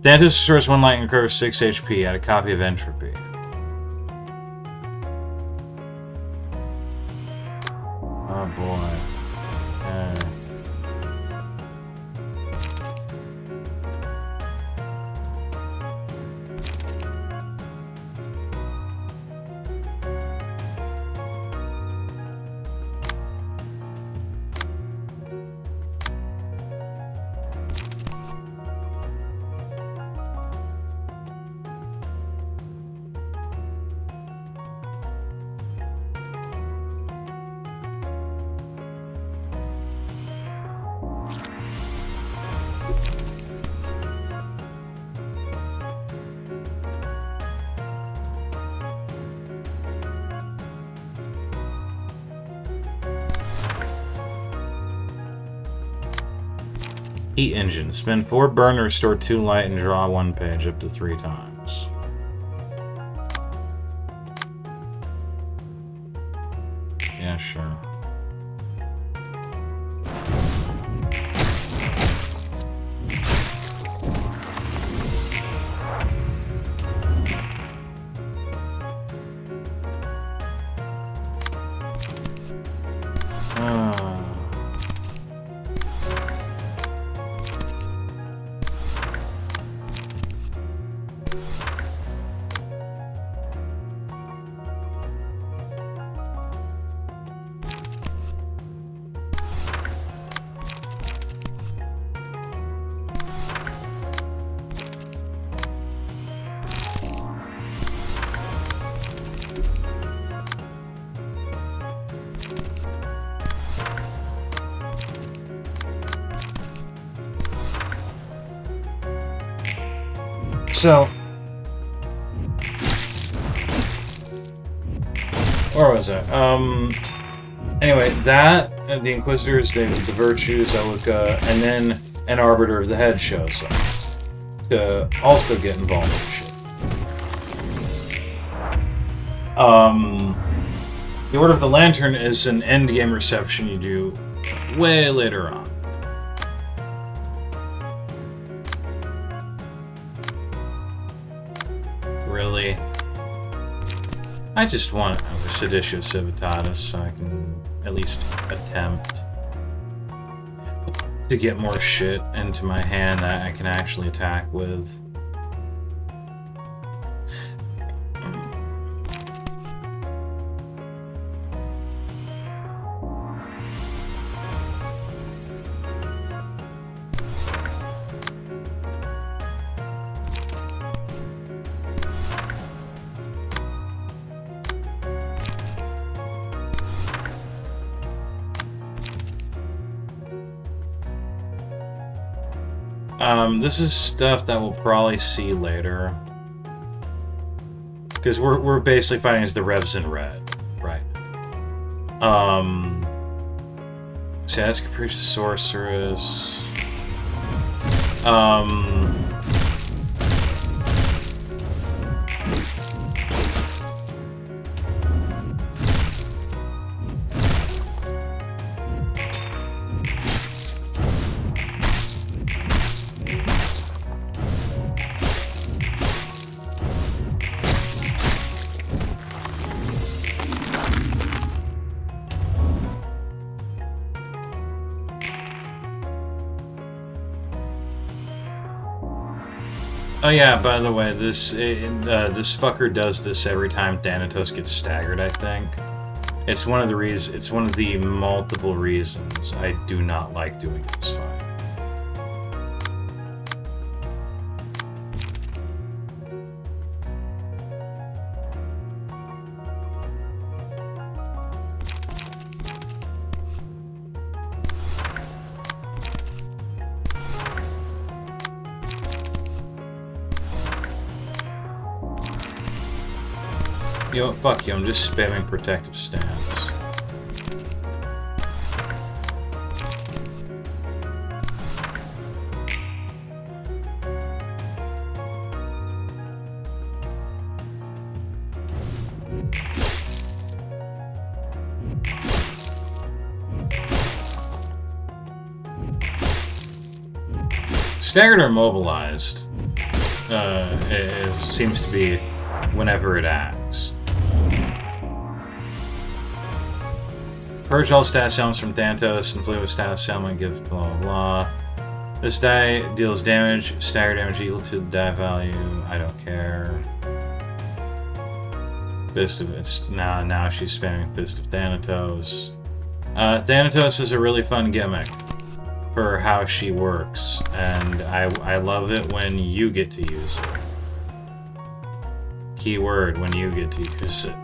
Thanatos restores 1 lightning curve, 6 HP. Add a copy of Entropy. Oh boy. Heat engine. Spend 4 burn to restore 2 light and draw 1 page up to 3 times. Yeah, sure. So, where was I? Anyway, that, the Inquisitors, the Virtues, Elika, and then an Arbiter of the Head shows up to also get involved in shit. The Order of the Lantern is an endgame reception you do way later on. Really? I just want a Seditious Civitatis so I can at least attempt to get more shit into my hand that I can actually attack with. This is stuff that we'll probably see later. Because we're basically fighting as the Revs in red, right? So that's Capricious Sorceress. Oh yeah, by the way, this fucker does this every time Thanatos gets staggered, I think. It's one of the multiple reasons I do not like doing this fight. You know what, fuck you, I'm just spamming Protective Stance. Staggered or immobilized? It seems to be whenever it acts. Purge all status elements from Thanatos, inflict with status element, give blah blah blah. This die deals damage, stagger damage equal to the die value. I don't care. Fist of it's now she's spamming Fist of Thanatos. Thanatos is a really fun gimmick for how she works, and I love it when you get to use it. Keyword, when you get to use it.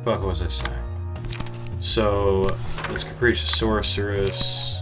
Fuck, what was I saying? So, this Capricious Sorceress.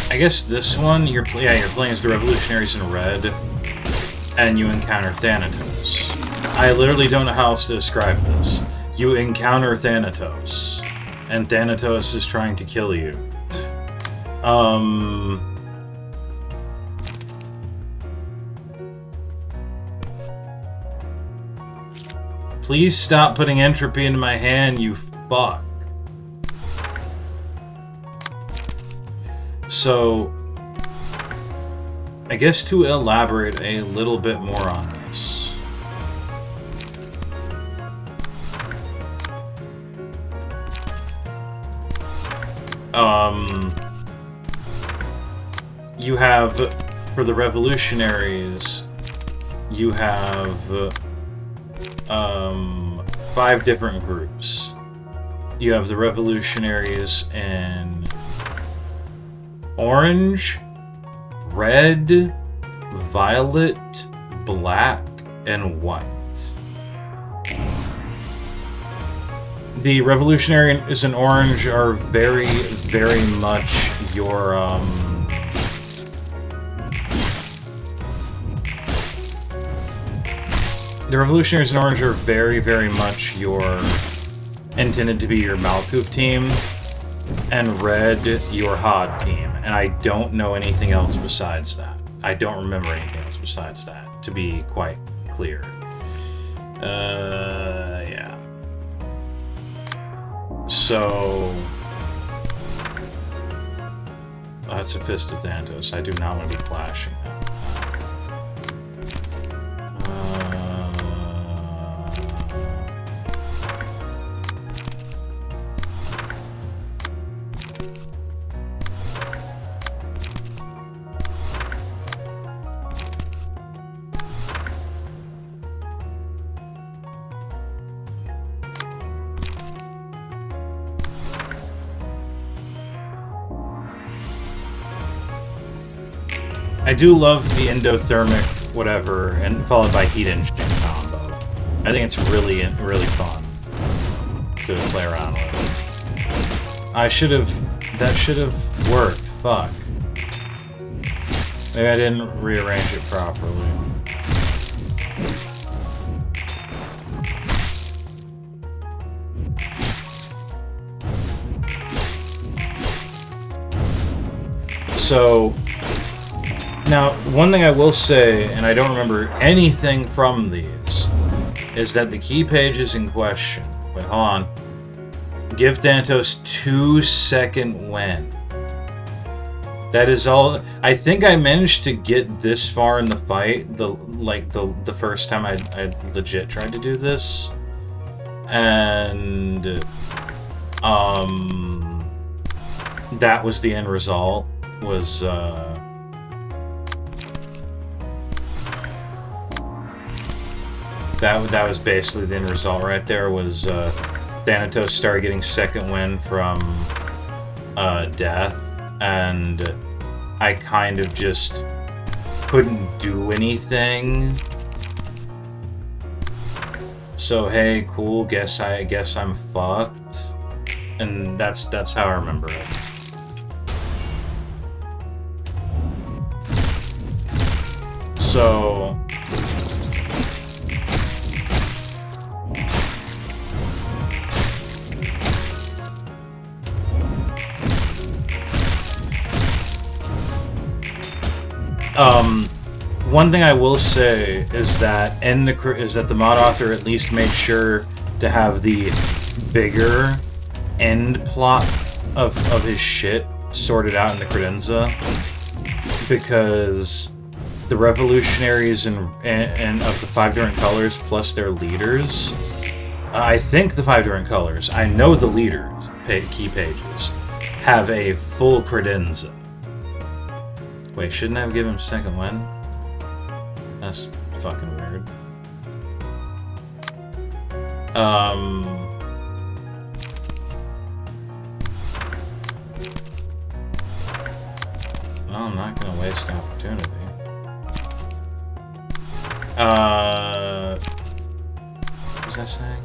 I guess this one, you're playing as the Revolutionaries in red, and you encounter Thanatos. I literally don't know how else to describe this. You encounter Thanatos, and Thanatos is trying to kill you. Please stop putting entropy into my hand, you fuck. So, I guess to elaborate a little bit more on this. You have, for the Revolutionaries, you have 5 different groups. You have the Revolutionaries in orange, red, violet, black, and white. The Revolutionaries in orange are very, very much your, The Revolutionaries in orange are very, very much intended to be your Malkuth team, and red, your Hod team. And I don't know anything else besides that. I don't remember anything else besides that, to be quite clear. Yeah. So... that's a Fist of Thanatos. I do not want to be flashing that. I do love the endothermic whatever, and followed by heat engine combo. I think it's really, really fun to play around with. That should have worked. Fuck. Maybe I didn't rearrange it properly. So, now, one thing I will say, and I don't remember anything from these, is that the key pages in question, wait, hold on, give Thanatos 2-second win. That is all. I think I managed to get this far in the fight, the first time I legit tried to do this, and that was the end result. Was that was basically the end result right there. Was Thanatos started getting second win from death, and I kind of just couldn't do anything. So hey, cool. Guess I'm fucked, and that's how I remember it. So one thing I will say is that the mod author at least made sure to have the bigger end plot of his shit sorted out in the credenza, because the revolutionaries and of the 5 different colors plus their leaders, I think the 5 different colors, I know the leaders key pages have a full credenza. Wait, shouldn't I have given him second win? That's fucking weird. Well, I'm not gonna waste the opportunity. What was I saying?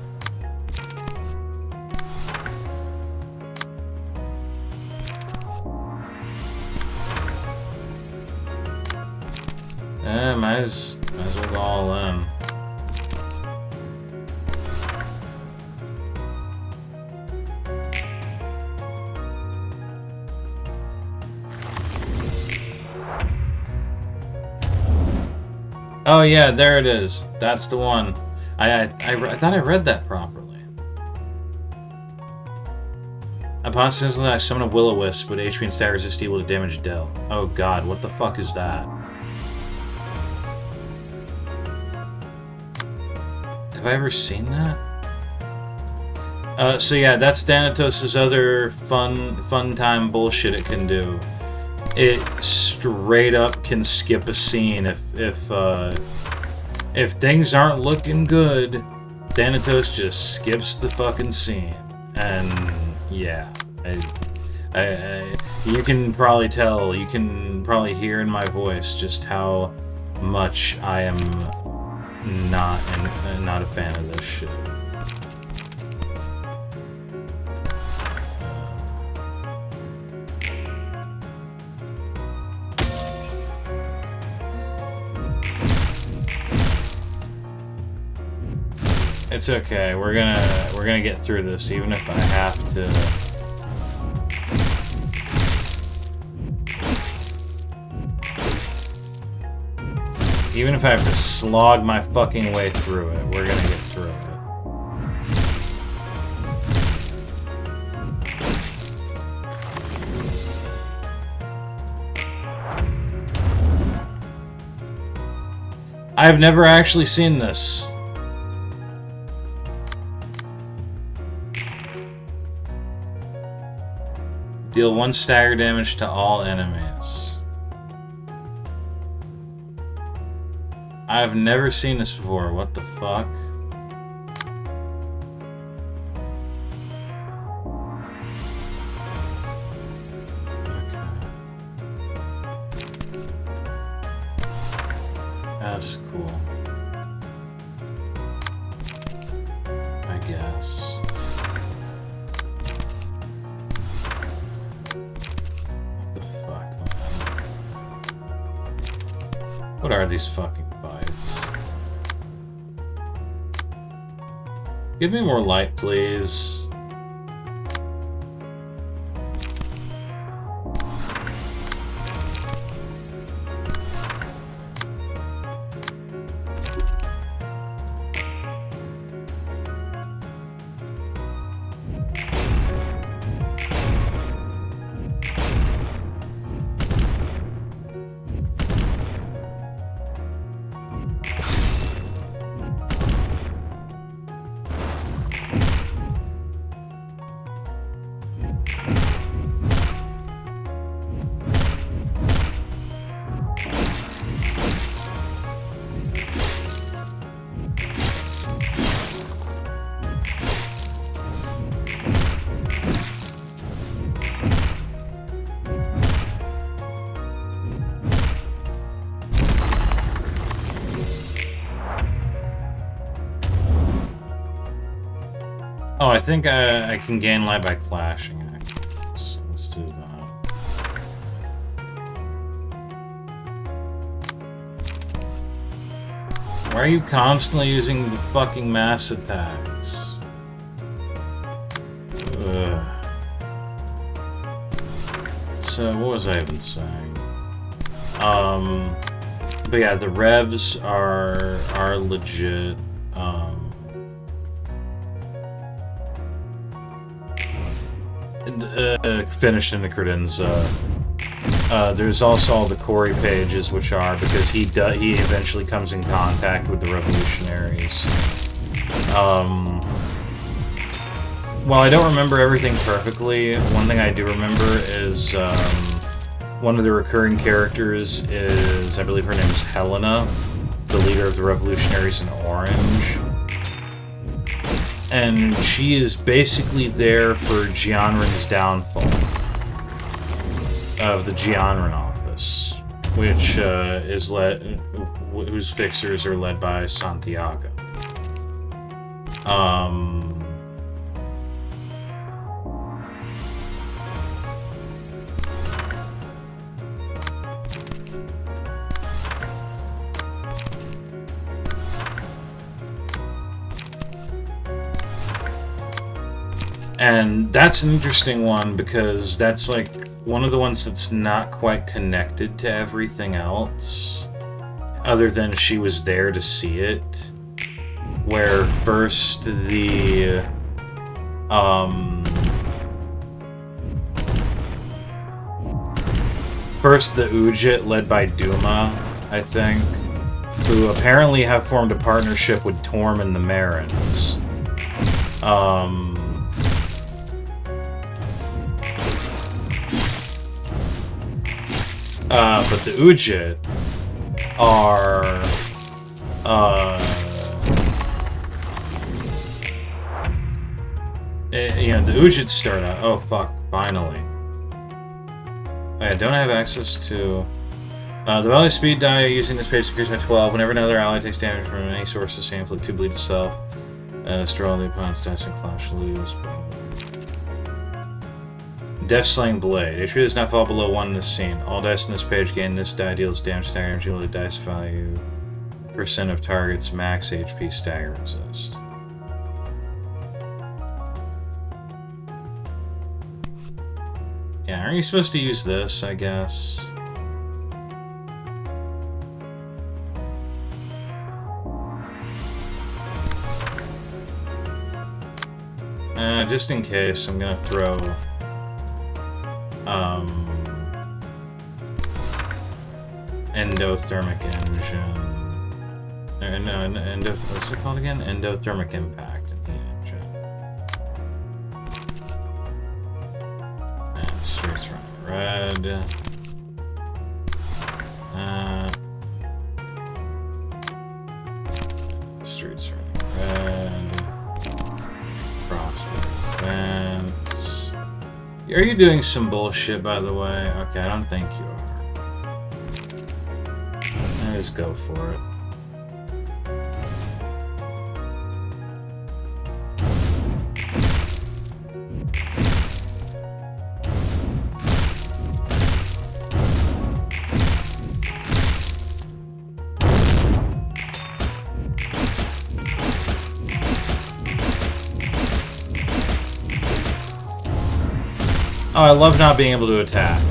Might as well go all in. Oh yeah, there it is. That's the one. I thought I read that properly. Upon successfully I summon a Will-O-Wisp with HP and stat resist equal to damage dealt. Oh god, what the fuck is that? Have I ever seen that? So yeah, that's Thanatos' other fun time bullshit it can do. It straight up can skip a scene if things aren't looking good. Thanatos just skips the fucking scene, and yeah, you can probably tell, you can probably hear in my voice just how much I am not a fan of this shit. It's okay. We're gonna get through this, even if I have to. Even if I have to slog my fucking way through it, we're gonna get through it. I've never actually seen this. Deal 1 stagger damage to all enemies. I've never seen this before. What the fuck? That's cool. I guess. What the fuck, man? What are these fucking fights? Give me more light, please. Oh, I think I can gain light by clashing, actually. So let's do that. Why are you constantly using the fucking mass attacks? Ugh. So, what was I even saying? But yeah, the revs are legit. Finished in the credenza. There's also all the Corey pages, which are because he eventually comes in contact with the revolutionaries. While I don't remember everything perfectly, one thing I do remember is one of the recurring characters is, I believe her name is Helena, the leader of the revolutionaries in Orange. And she is basically there for Gianrin's downfall of the Gianrin office, which is whose fixers are led by Santiago. And that's an interesting one because that's like one of the ones that's not quite connected to everything else, other than she was there to see it. Where first the Ujit, led by Duma, I think, who apparently have formed a partnership with Torm and the Marins. But the Ujit are, the Ujit start out. Oh fuck! Finally. I don't have access to the value speed die using this page increases by 12. Whenever another ally takes damage from any source, the same inflict 2 bleed itself. Destroy all the opponent's stats and clash lose. Death Slaying Blade. HP does not fall below 1 in this scene. All dice in this page gain this die deals damage stagger energy with the dice value % of target's max HP stagger resist. Yeah, aren't you supposed to use this, I guess? Just in case, I'm gonna throw endothermic engine. What's it called again? Endothermic impact in the engine. And streets running red. Streets running red. Crossbow events. Are you doing some bullshit, by the way? Okay, I don't think you are. Let's go for it. Oh, I love not being able to attack.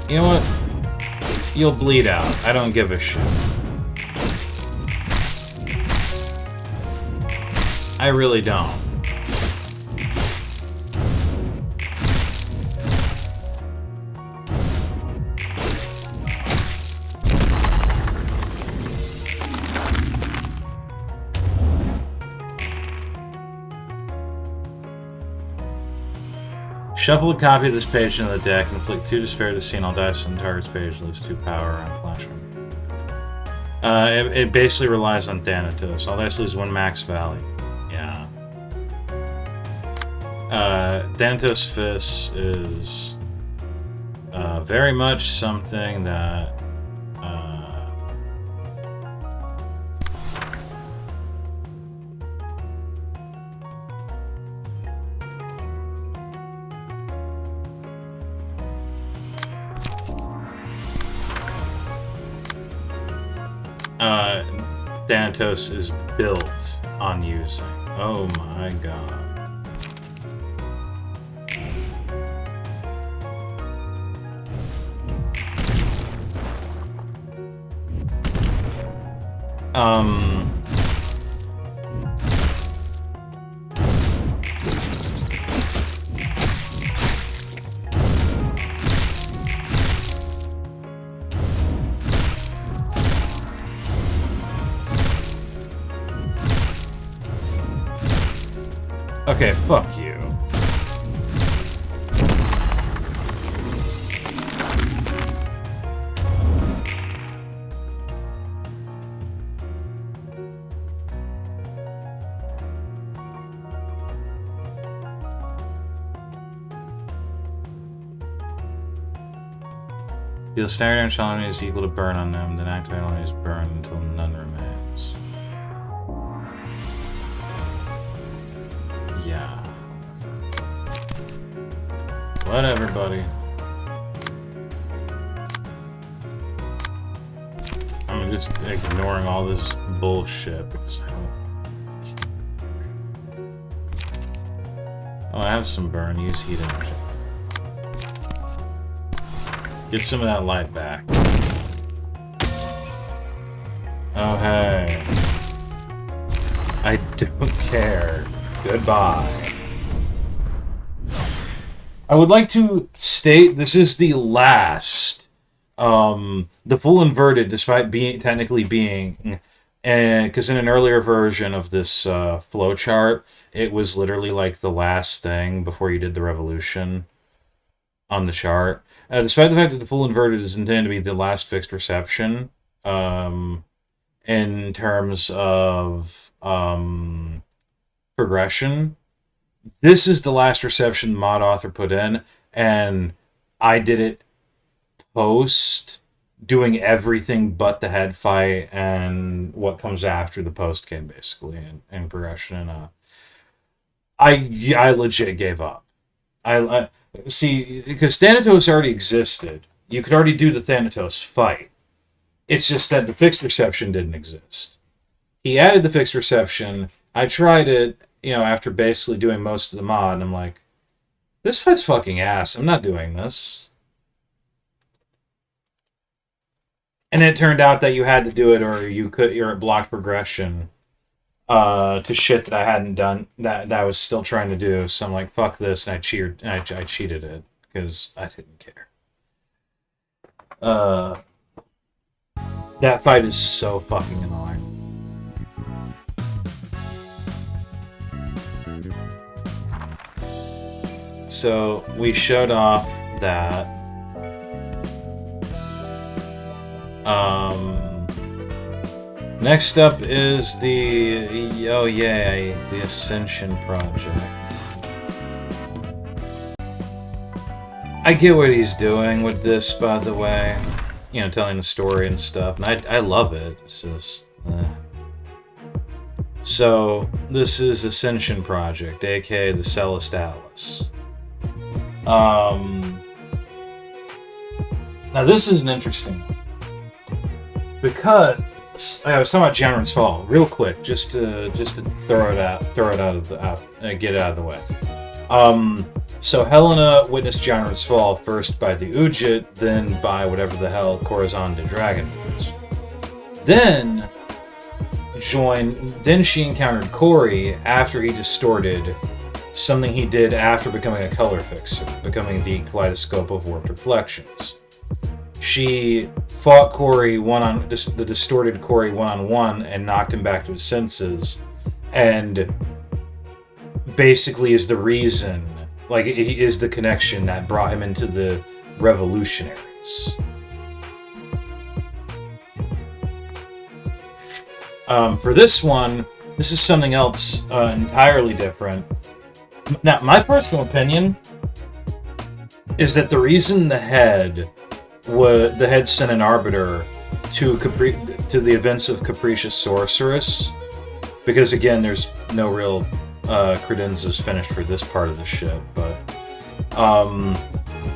You know what? You'll bleed out. I don't give a shit. I really don't. Shuffle a copy of this page into the deck, inflict 2 despair to the scene, all dice on the target's page, lose 2 power on flashing. It basically relies on Thanatos. All dice lose 1 max value. Yeah. Thanatos Fist is very much something that Thanatos is built on using. Oh my god. Okay, fuck you. Deal stagger damage to enemies equal to burn on them, then activate enemies burn until none remains. Yeah. Whatever, buddy. I'm just ignoring all this bullshit because I don't... Oh, I have some burn. Use heat energy. Get some of that light back. Oh, hey. I don't care. Goodbye. I would like to state this is the last, the full inverted, despite being technically being, because in an earlier version of this flowchart, it was literally like the last thing before you did the revolution on the chart. Despite the fact that the full inverted is intended to be the last fixed reception, in terms of progression, this is the last reception the mod author put in, and I did it post doing everything but the head fight and what comes after the post game, basically, in progression. And I legit gave up. I see, because Thanatos already existed. You could already do the Thanatos fight. It's just that the fixed reception didn't exist. He added the fixed reception. I tried it, after basically doing most of the mod, and I'm like, this fight's fucking ass. I'm not doing this. And it turned out that you had to do it, or it blocked progression to shit that I hadn't done, that I was still trying to do. So I'm like, fuck this, and I cheated it because I didn't care. That fight is so fucking annoying. So we showed off that. Next up is the Ascension Project. I get what he's doing with this, by the way. Telling the story and stuff, and I love it. It's just... So, this is Ascension Project, aka the Celeste Atlas. Now this is an interesting one. Because I was talking about Generon's Fall real quick, just to throw it out, get it out of the way. So Helena witnessed Gianra's fall, first by the Ujit, then by whatever the hell Corazon de Dragon was. Then she encountered Corey after he distorted, something he did after becoming a color fixer, becoming the kaleidoscope of warped reflections. She fought Corey the distorted Corey one-on-one and knocked him back to his senses, and basically is the reason, like, he is the connection that brought him into the revolutionaries. For this one, this is something else entirely different. Now, my personal opinion is that the reason the head sent an arbiter to the events of Capricious Sorceress, because again, there's no real credenzas finished for this part of the ship, but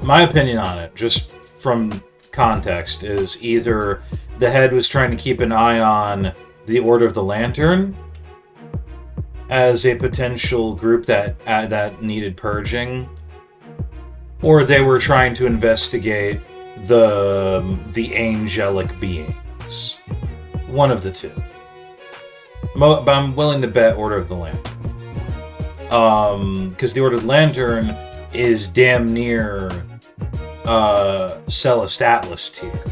my opinion on it, just from context, is either the head was trying to keep an eye on the Order of the Lantern as a potential group that needed purging, or they were trying to investigate the angelic beings. One of the two. But I'm willing to bet Order of the Lantern. Because the Order of the Lantern is damn near Celeste Atlas tier.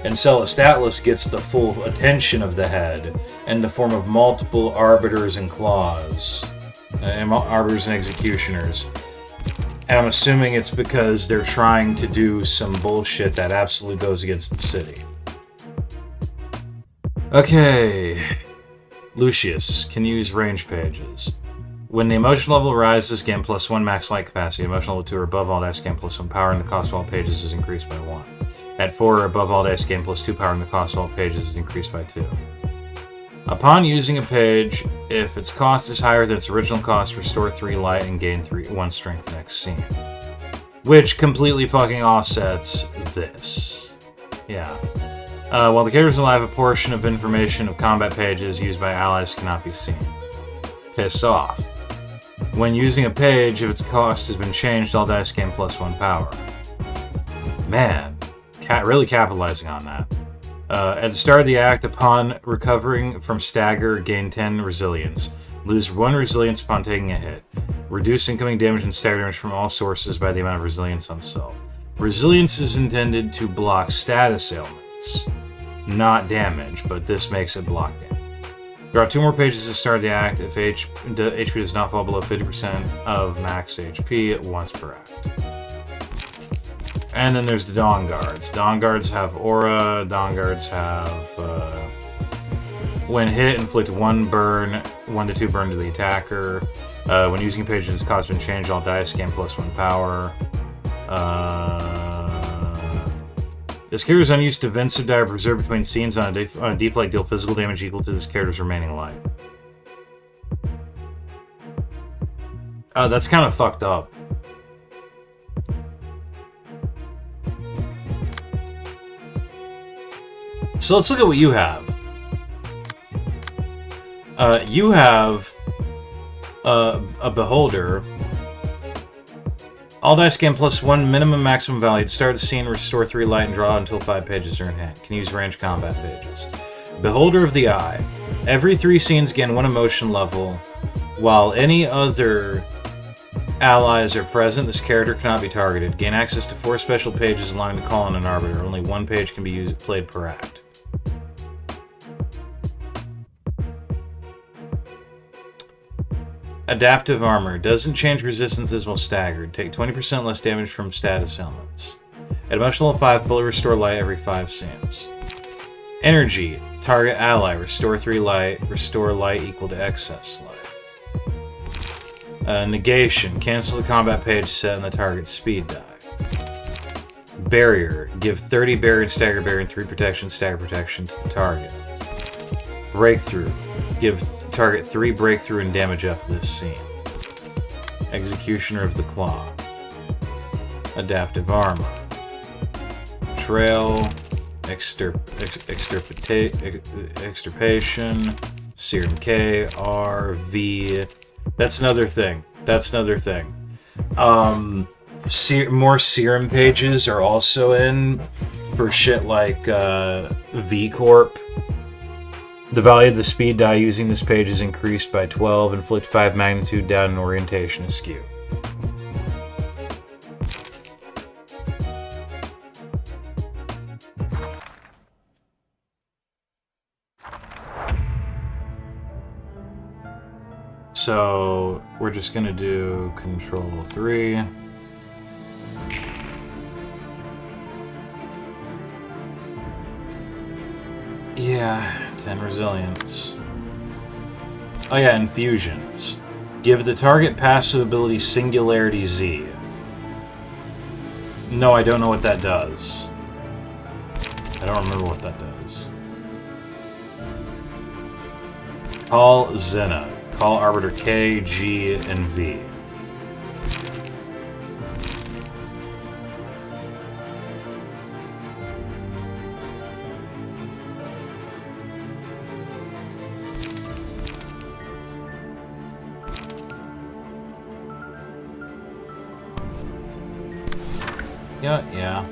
And Celeste Atlas gets the full attention of the head in the form of multiple arbiters and claws. Arbiters and executioners. And I'm assuming it's because they're trying to do some bullshit that absolutely goes against the city. Okay. Lucius can use range pages. When the emotion level rises, gain +1 max light capacity. Emotion level 2 or above, all dice gain +1 power, and the cost of all pages is increased by 1. At 4 or above, all dice gain +2 power, and the cost of all pages is increased by 2. Upon using a page, if its cost is higher than its original cost, restore 3 light and gain 1 strength next scene. Which completely fucking offsets this. Yeah. While the characters alive, a portion of information of combat pages used by allies cannot be seen. Piss off. When using a page, if its cost has been changed, all dice gain +1 power. Man, really capitalizing on that. At the start of the act, upon recovering from stagger, gain 10 resilience. Lose 1 resilience upon taking a hit. Reduce incoming damage and stagger damage from all sources by the amount of resilience on self. Resilience is intended to block status ailments, not damage, but this makes it block damage. Draw 2 more pages at the start of the act if HP does not fall below 50% of max HP once per act. And then there's the Dawn Guards. Dawn Guards have aura. Dawn Guards have, when hit, inflict 1 to 2 burn to the attacker. When using a page that has cost been changed, all dice gain +1 power. This character's unused defensive die are preserved between scenes on a deflect deal physical damage equal to this character's remaining life. That's kind of fucked up. So let's look at what you have. You have a Beholder. All dice gain +1 minimum maximum value. Start the scene, restore 3 light, and draw until 5 pages are in hand. Can use range combat pages. Beholder of the Eye. Every 3 scenes gain 1 emotion level. While any other allies are present, this character cannot be targeted. Gain access to 4 special pages allowing to call on an arbiter. Only 1 page can be played per act. Adaptive Armor. Doesn't change resistances while staggered. Take 20% less damage from status elements. At emotional level 5, fully restore light every 5 scenes. Energy. Target ally. Restore 3 light. Restore light equal to excess light. Negation. Cancel the combat page set in the target's speed die. Barrier. Give 30 barrier and stagger barrier and 3 protection stagger protection to the target. Breakthrough. Give target 3 breakthrough and damage up this scene. Executioner of the Claw. Adaptive Armor. Trail. Extirpation. Serum K. R. V. That's another thing. More serum pages are also in for shit like V Corp. The value of the speed die using this page is increased by 12, inflict 5 magnitude down, and orientation askew. So we're just gonna do Control 3. Yeah, 10 resilience. Oh yeah, infusions. Give the target passive ability Singularity Z. No, I don't know what that does. I don't remember what that does. Call Xena. Call Arbiter K, G, and V. Yeah.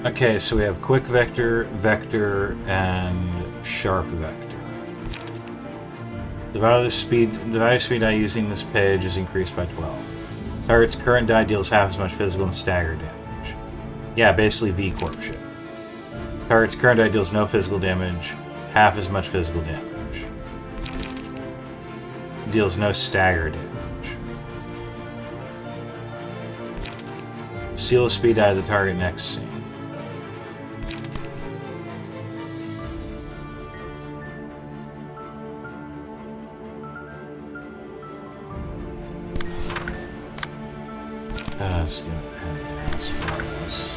Okay, so we have Quick Vector, Vector, and Sharp Vector. The value of speed die using this page is increased by 12. Target's current die deals half as much physical and stagger damage. Yeah, basically V-Corp shit. Target's current die deals no physical damage, half as much physical damage. Deals no stagger damage. Seal a speed die to the target next scene. Let's get pass for this.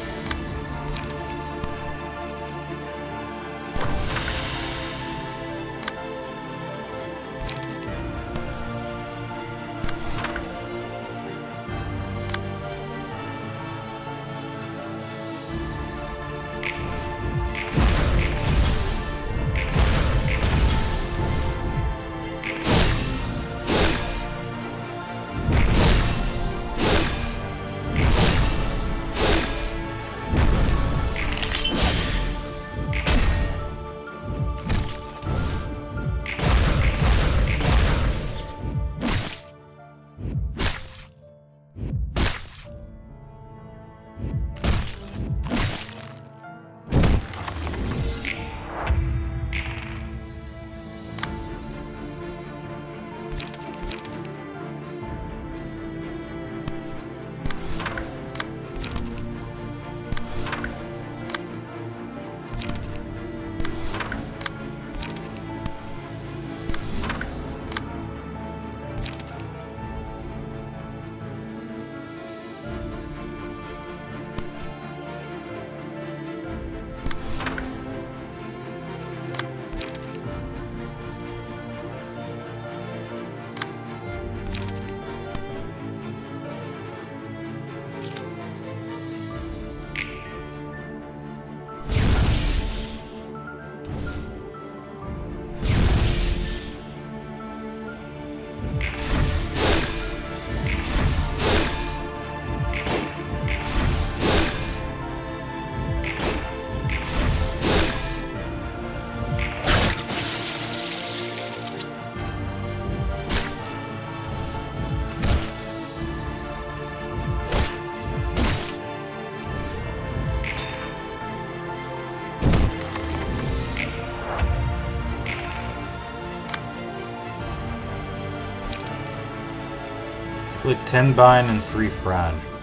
Like 10 bind and 3 fragile.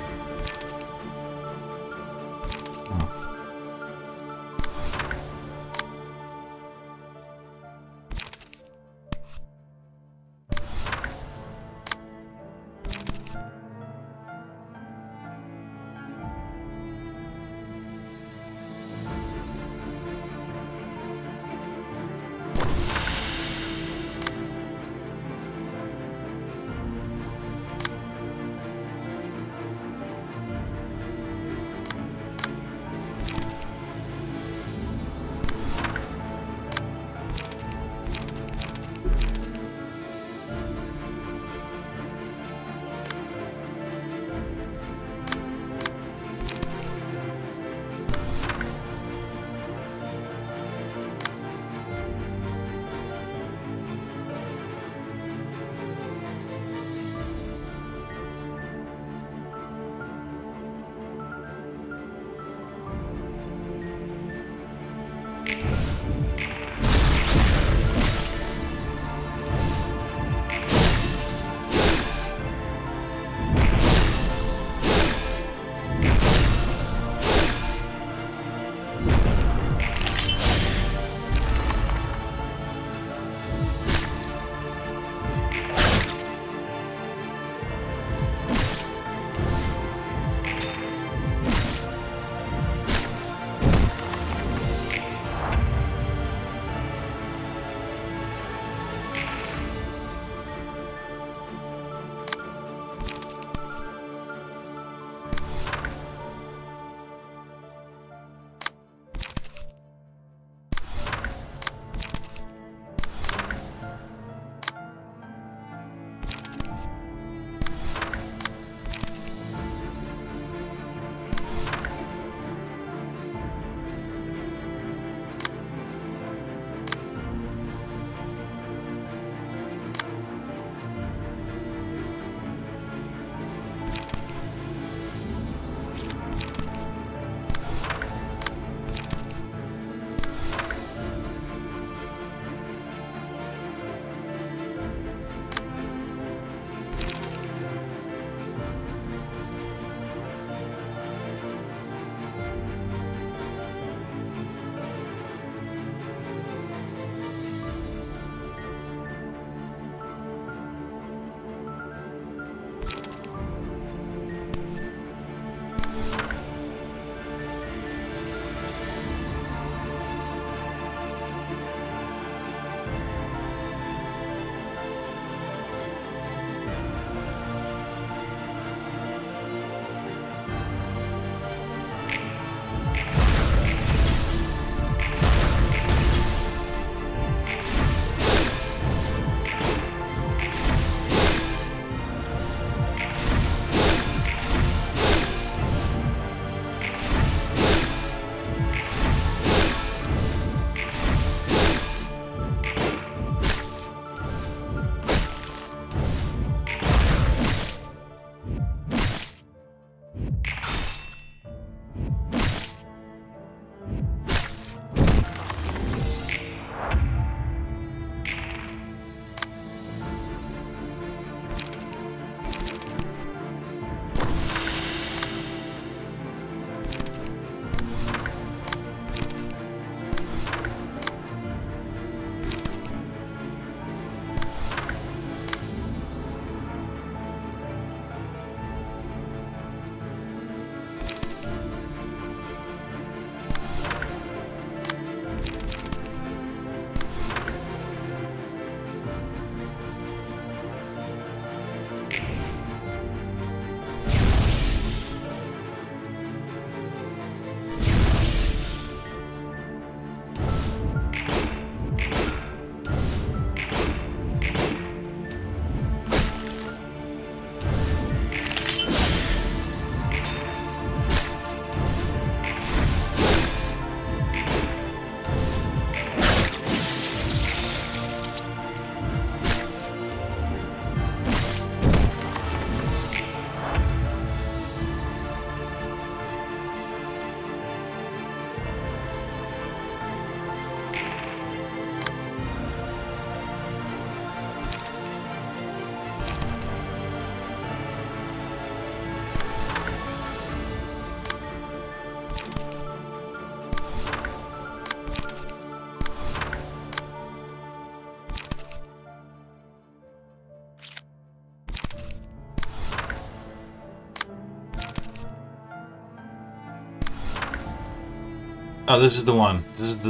Oh, this is the one. I think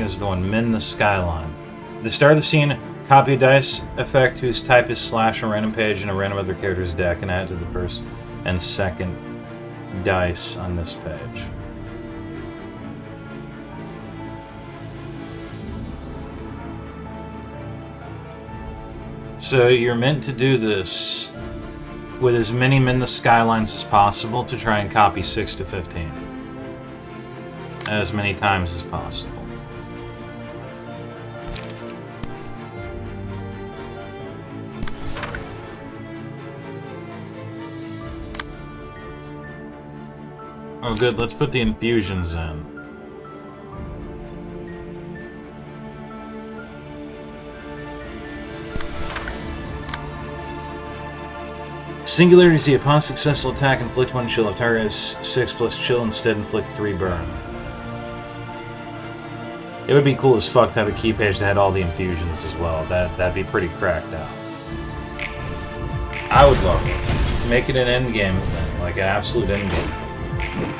this is the one. Min the Skyline. At the start of the scene, copy a dice effect whose type is slash on a random page in a random other character's deck and add it to the first and second dice on this page. So you're meant to do this with as many Min the Skylines as possible to try and copy 6 to 15. As many times as possible. Oh good, let's put the infusions in. Singularity is the upon successful attack, inflict 1 chill. If target has 6 plus chill, instead inflict 3 burn. It would be cool as fuck to have a key page that had all the infusions as well. That'd be pretty cracked out. I would love it. Make it an endgame thing, like an absolute endgame thing.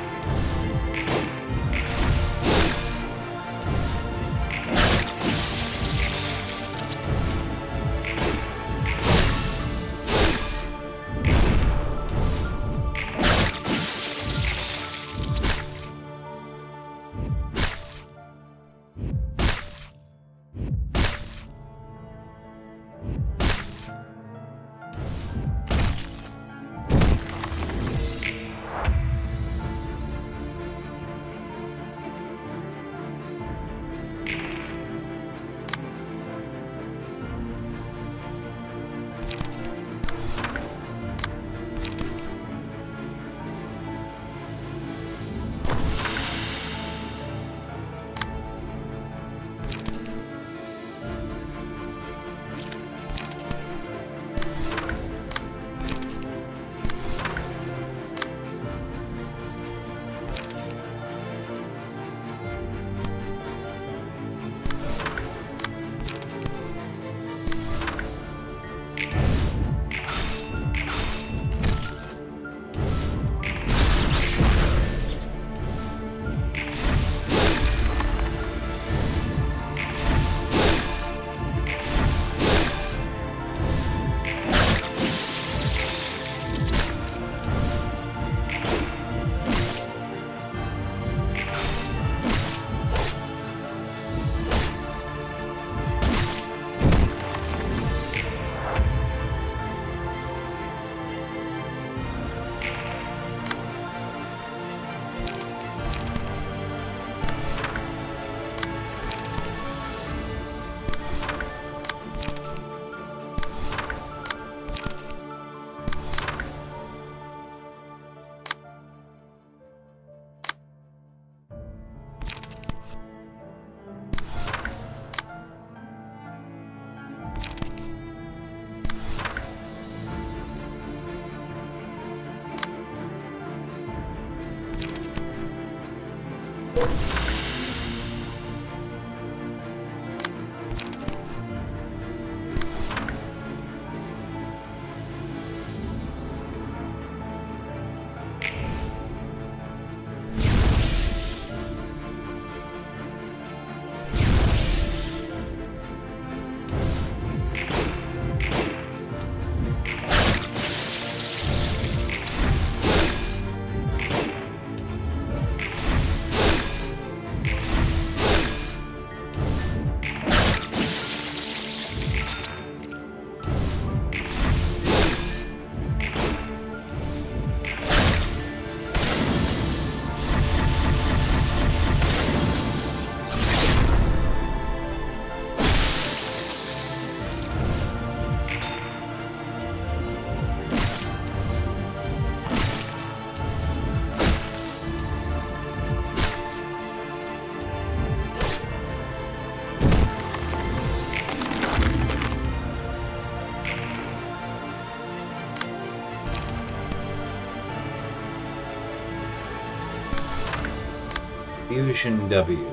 Fusion W.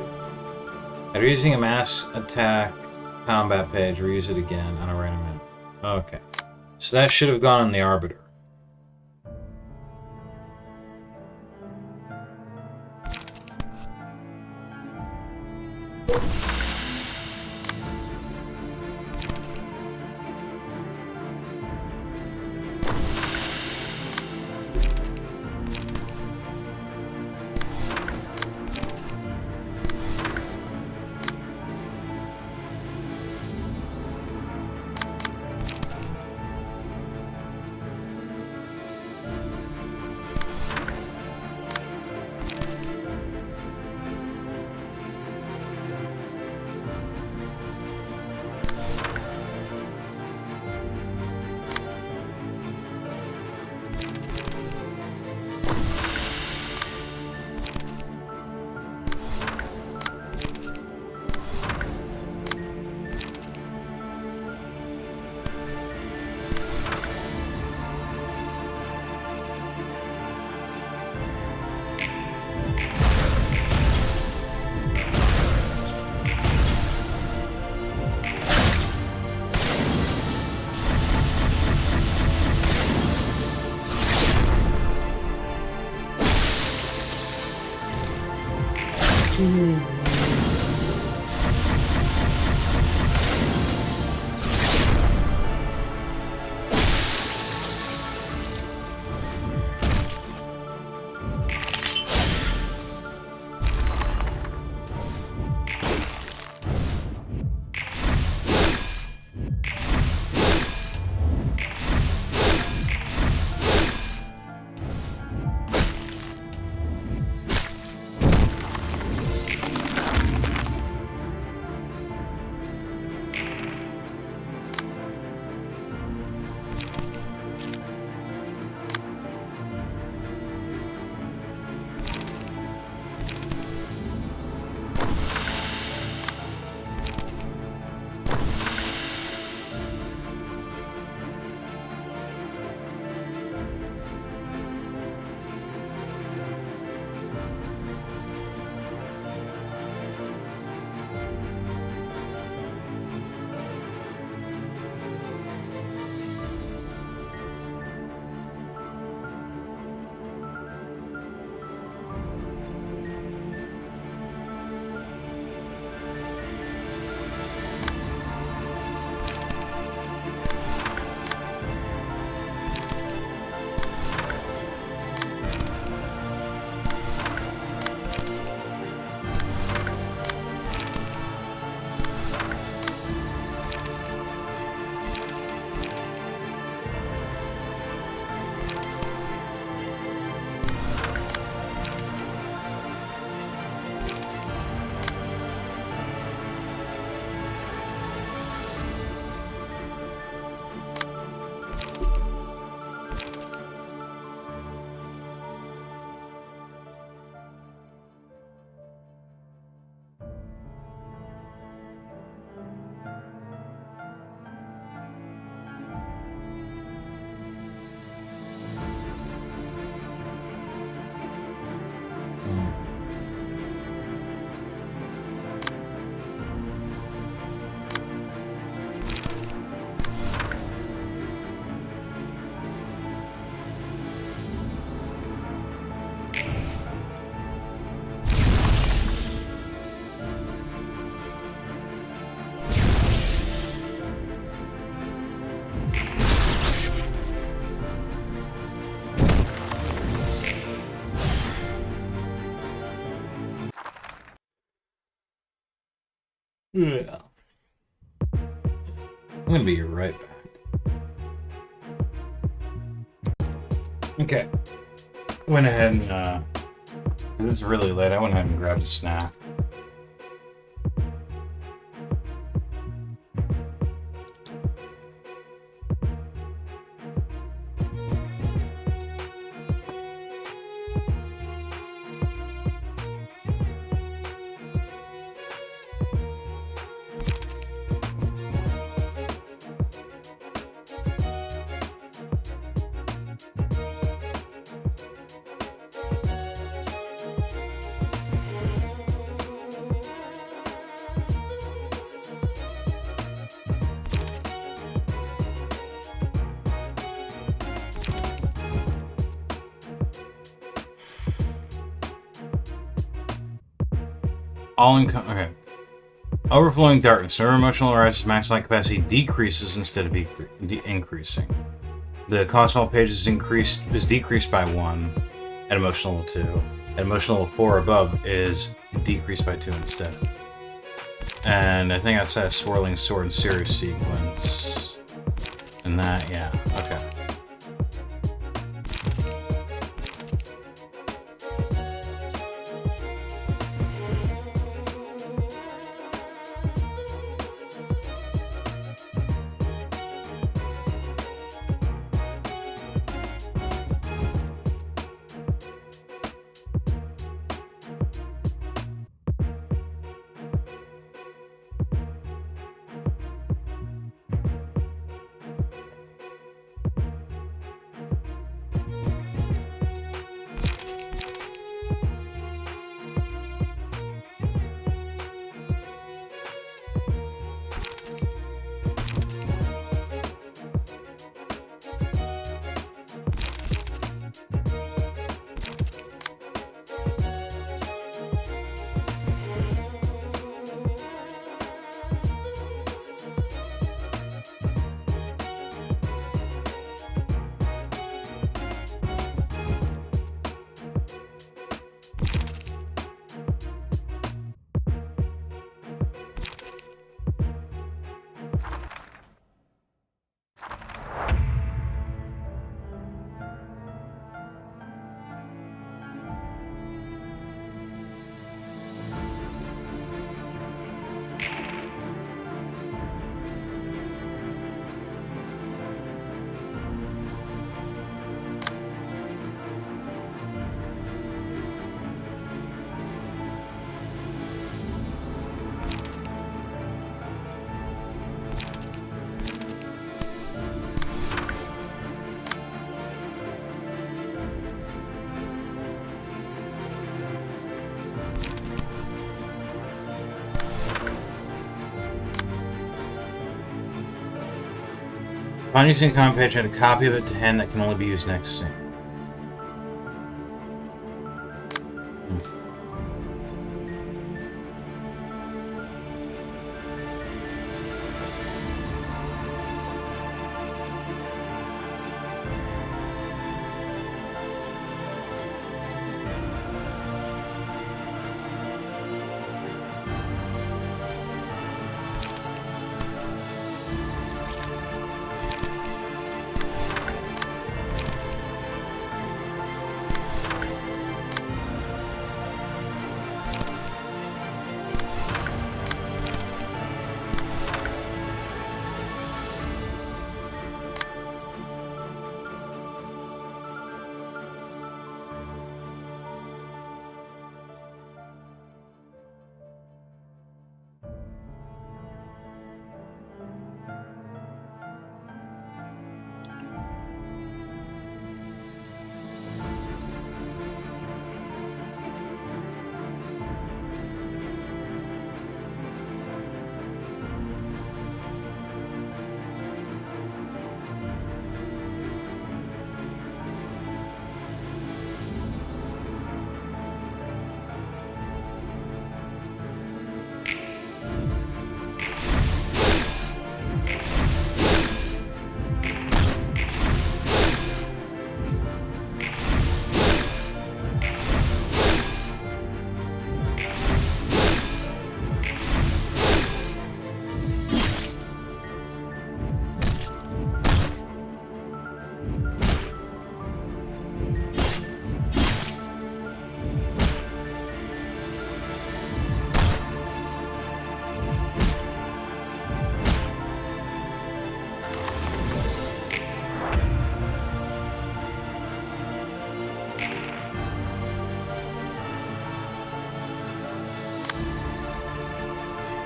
After using a mass attack combat page, reuse it again on a random hit. Okay. So that should have gone on the Arbiter. Yeah. I'm gonna be right back. Okay. Went ahead and, 'cause it's really late, I went ahead and grabbed a snack. Okay. Overflowing darkness. Whenever emotional arises, max light capacity decreases instead of increasing. The cost of all pages is decreased by 1 at emotional level 2. At emotional level 4 above is decreased by 2 instead. And I think that's that Swirling Sword and Series sequence. And that, yeah, okay. Upon using a common page, add a copy of it to hand that can only be used next scene.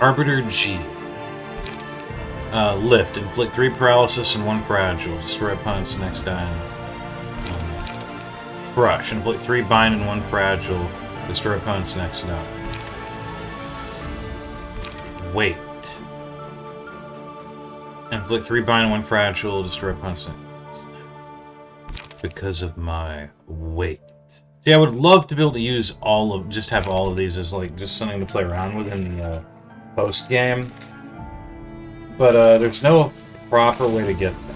Arbiter G. Lift. Inflict 3 paralysis and 1 fragile. Destroy opponent's next die. Crush. Inflict 3 bind and 1 fragile. Destroy opponent's next die. Wait. Inflict 3 bind and 1 fragile. Destroy opponent's next die. Because of my weight. See, I would love to be able to use all of, just have all of these as like just something to play around with in the post-game. But there's no proper way to get them.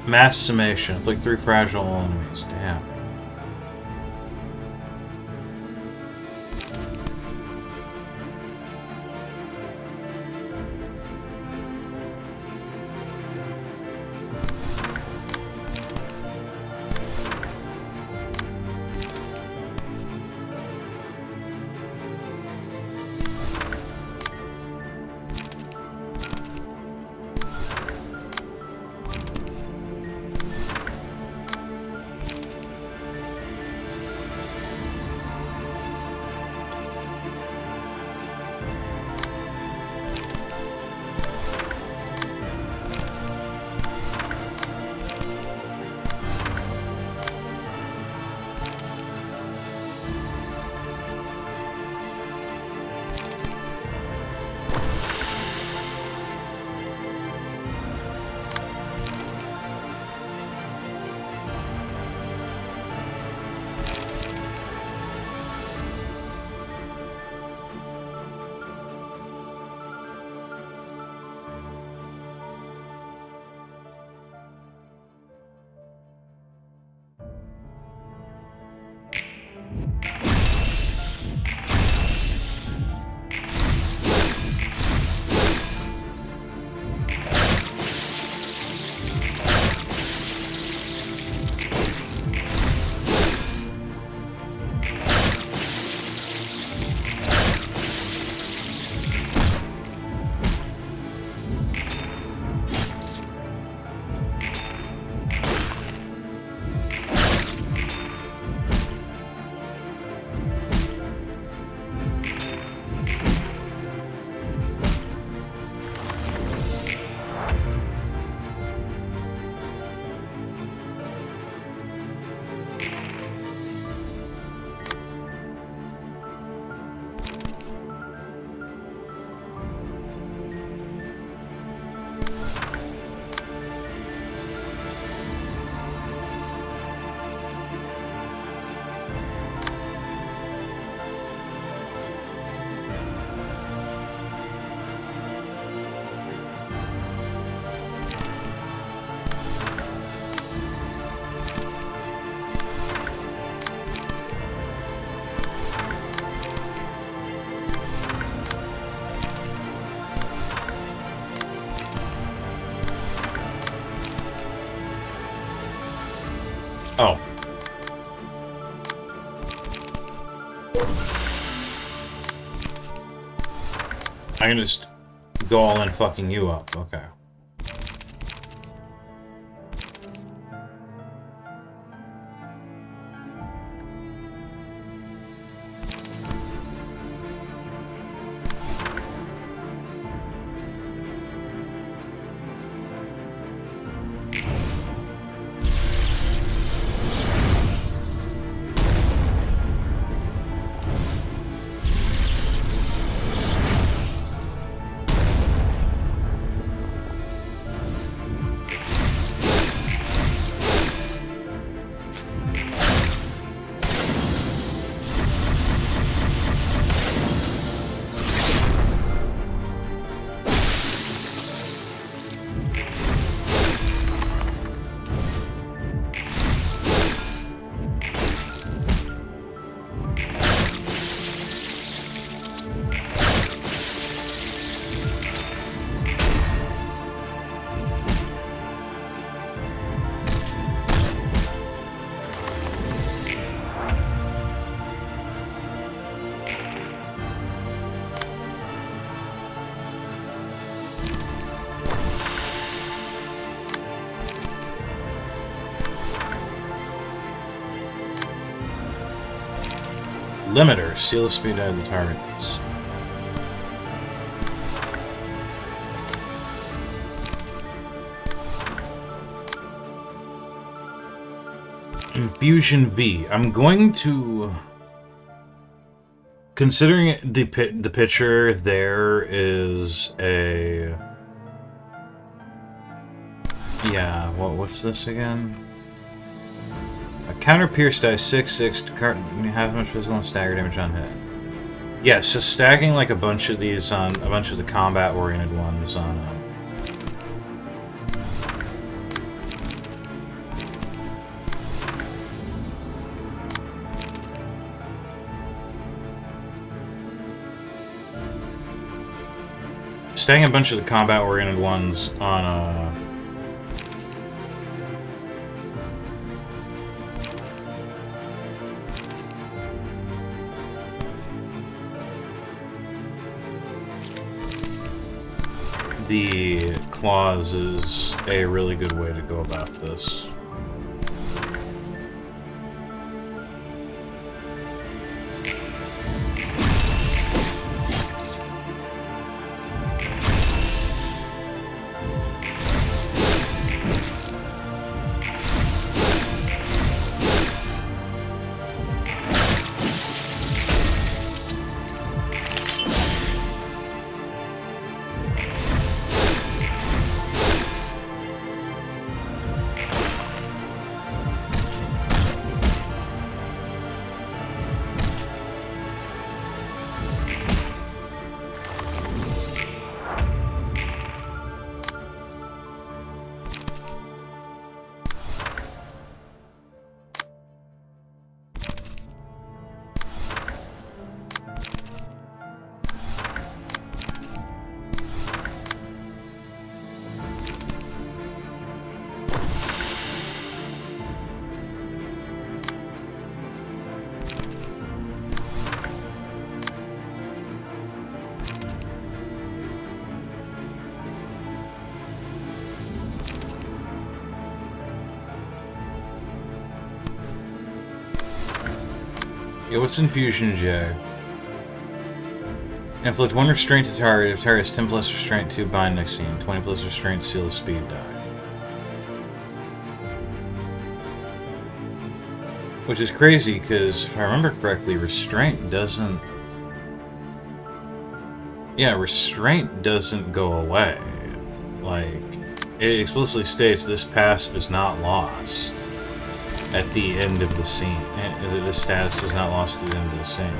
Mass summation. Like 3 fragile enemies. Damn. Oh. I can just go all in fucking you up. Okay. Limiter. Seal the speed out of the targets. Infusion V. I'm going to... Considering the picture, there is a Yeah, what's this again? A counter pierce dice 6/6 to have much physical and stagger damage on hit. Yeah, so stacking like a bunch of these on a bunch of the combat-oriented ones on stacking a bunch of the combat-oriented ones on the claws is a really good way to go about this. Yeah, what's Infusion J? Inflict 1 restraint to target. If target has 10 plus restraint, 2 bind next scene. 20 plus restraint, seal speed die. Which is crazy, because if I remember correctly, restraint doesn't... Yeah, restraint doesn't go away. Like, it explicitly states this passive is not lost at the end of the scene. This status is not lost at the end of the scene.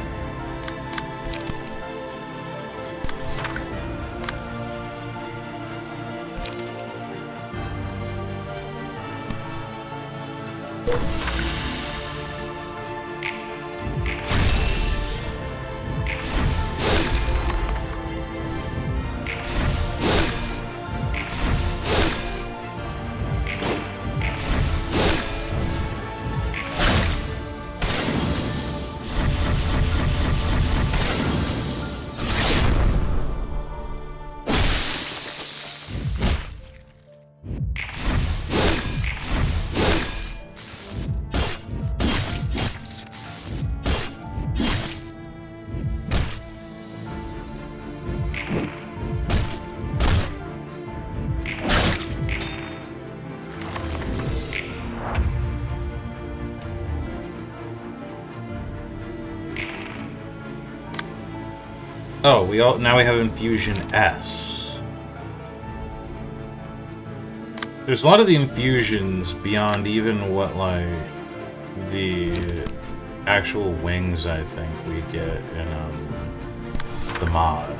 Oh, now we have Infusion S. There's a lot of the infusions beyond even what, like, the actual wings I think we get in the mod.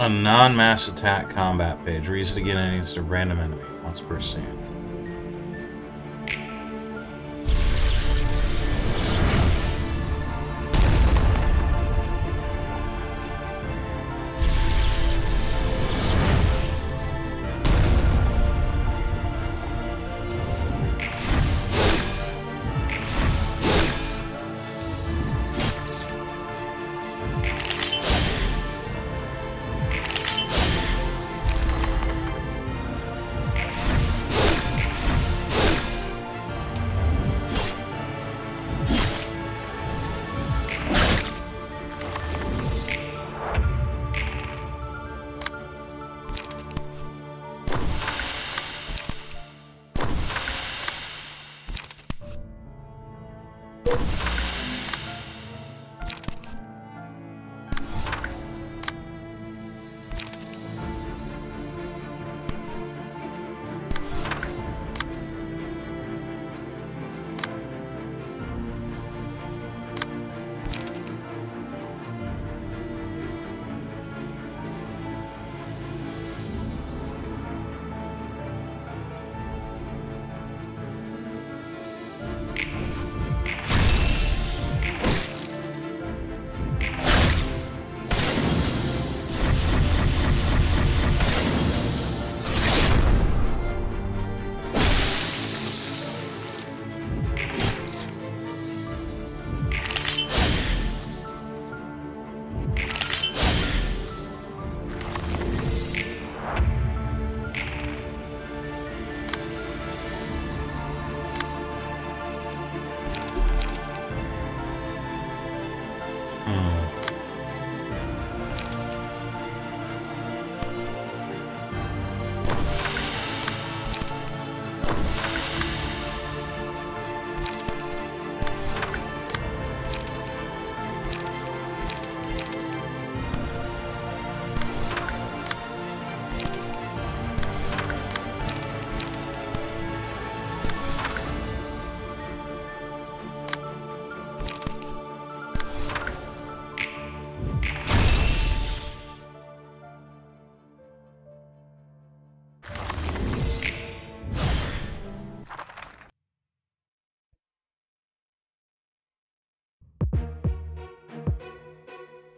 A non-mass attack combat page. Reason to get against a random enemy once per scene.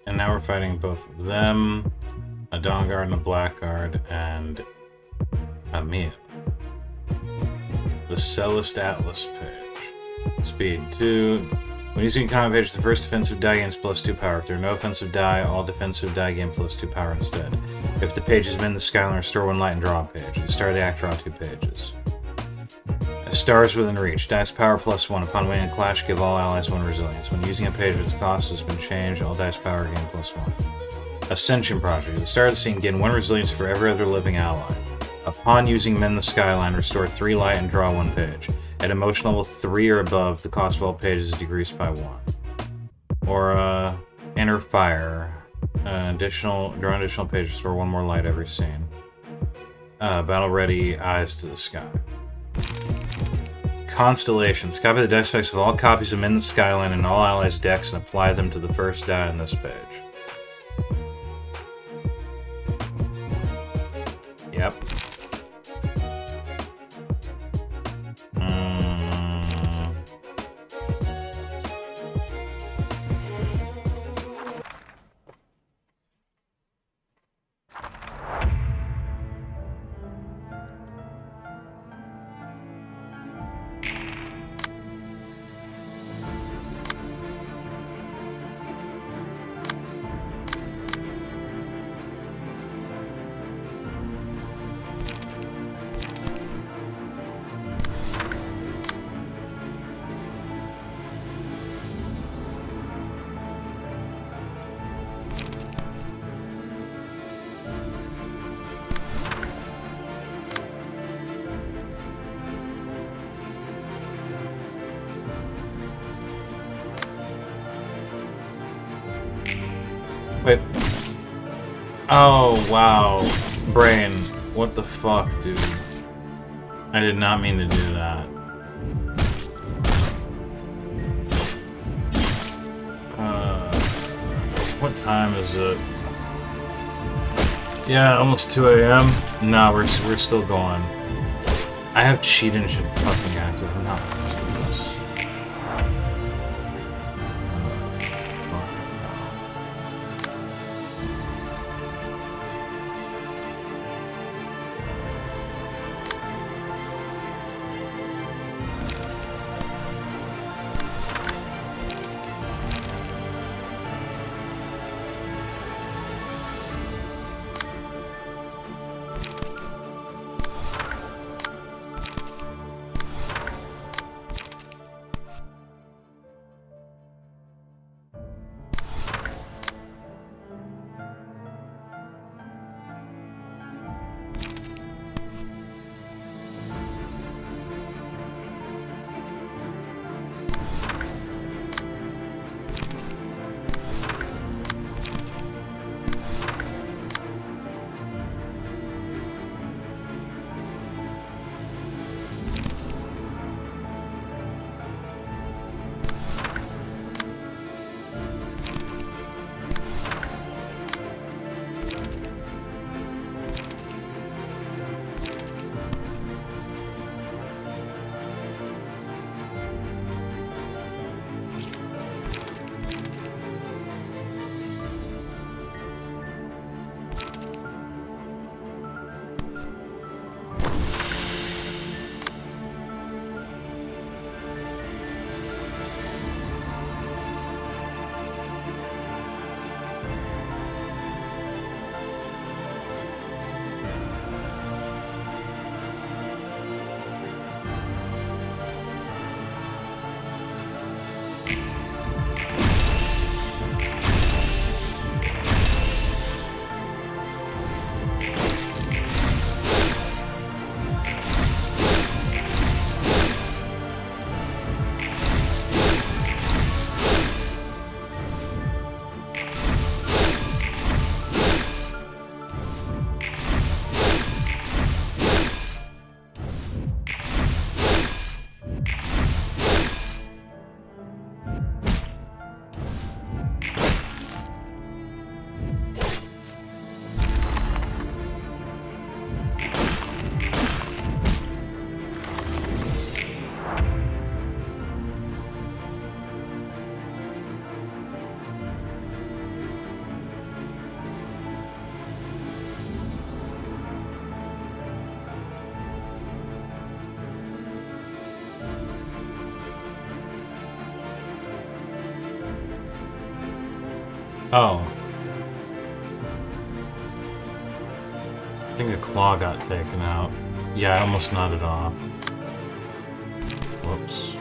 And now we're fighting both of them, a Dawn Guard and a Blackguard, and Amid. The Cellist Atlas page. Speed 2. When using a combat page, the first defensive die gains +2 power. If there are no offensive die, all defensive die gain +2 power instead. If the page is in the skyline, restore 1 light and draw a page. At the start of the act, draw 2 pages. Stars within reach. Dice power +1. Upon winning a clash, give all allies 1 resilience. When using a page, its cost has been changed. All dice power gain +1. Ascension Project. At the start of the scene, gain 1 resilience for every other living ally. Upon using Men in the Skyline, restore 3 light and draw 1 page. At emotion level 3 or above, the cost of all pages is decreased by 1. Or, Enter Fire. Draw an additional page, restore 1 more light every scene. Battle Ready, Eyes to the Sky. Constellations. Copy the dice effects of all copies of Men in the Skyline and all allies' decks and apply them to the first die on this page. Yep. Wait. Oh, wow. Brain. What the fuck, dude? I did not mean to do that. What time is it? Yeah, almost 2 a.m. No, we're still going. I have cheat engine fucking active. I'm not doing this. Oh. I think a claw got taken out. Yeah, I almost nodded off. Whoops.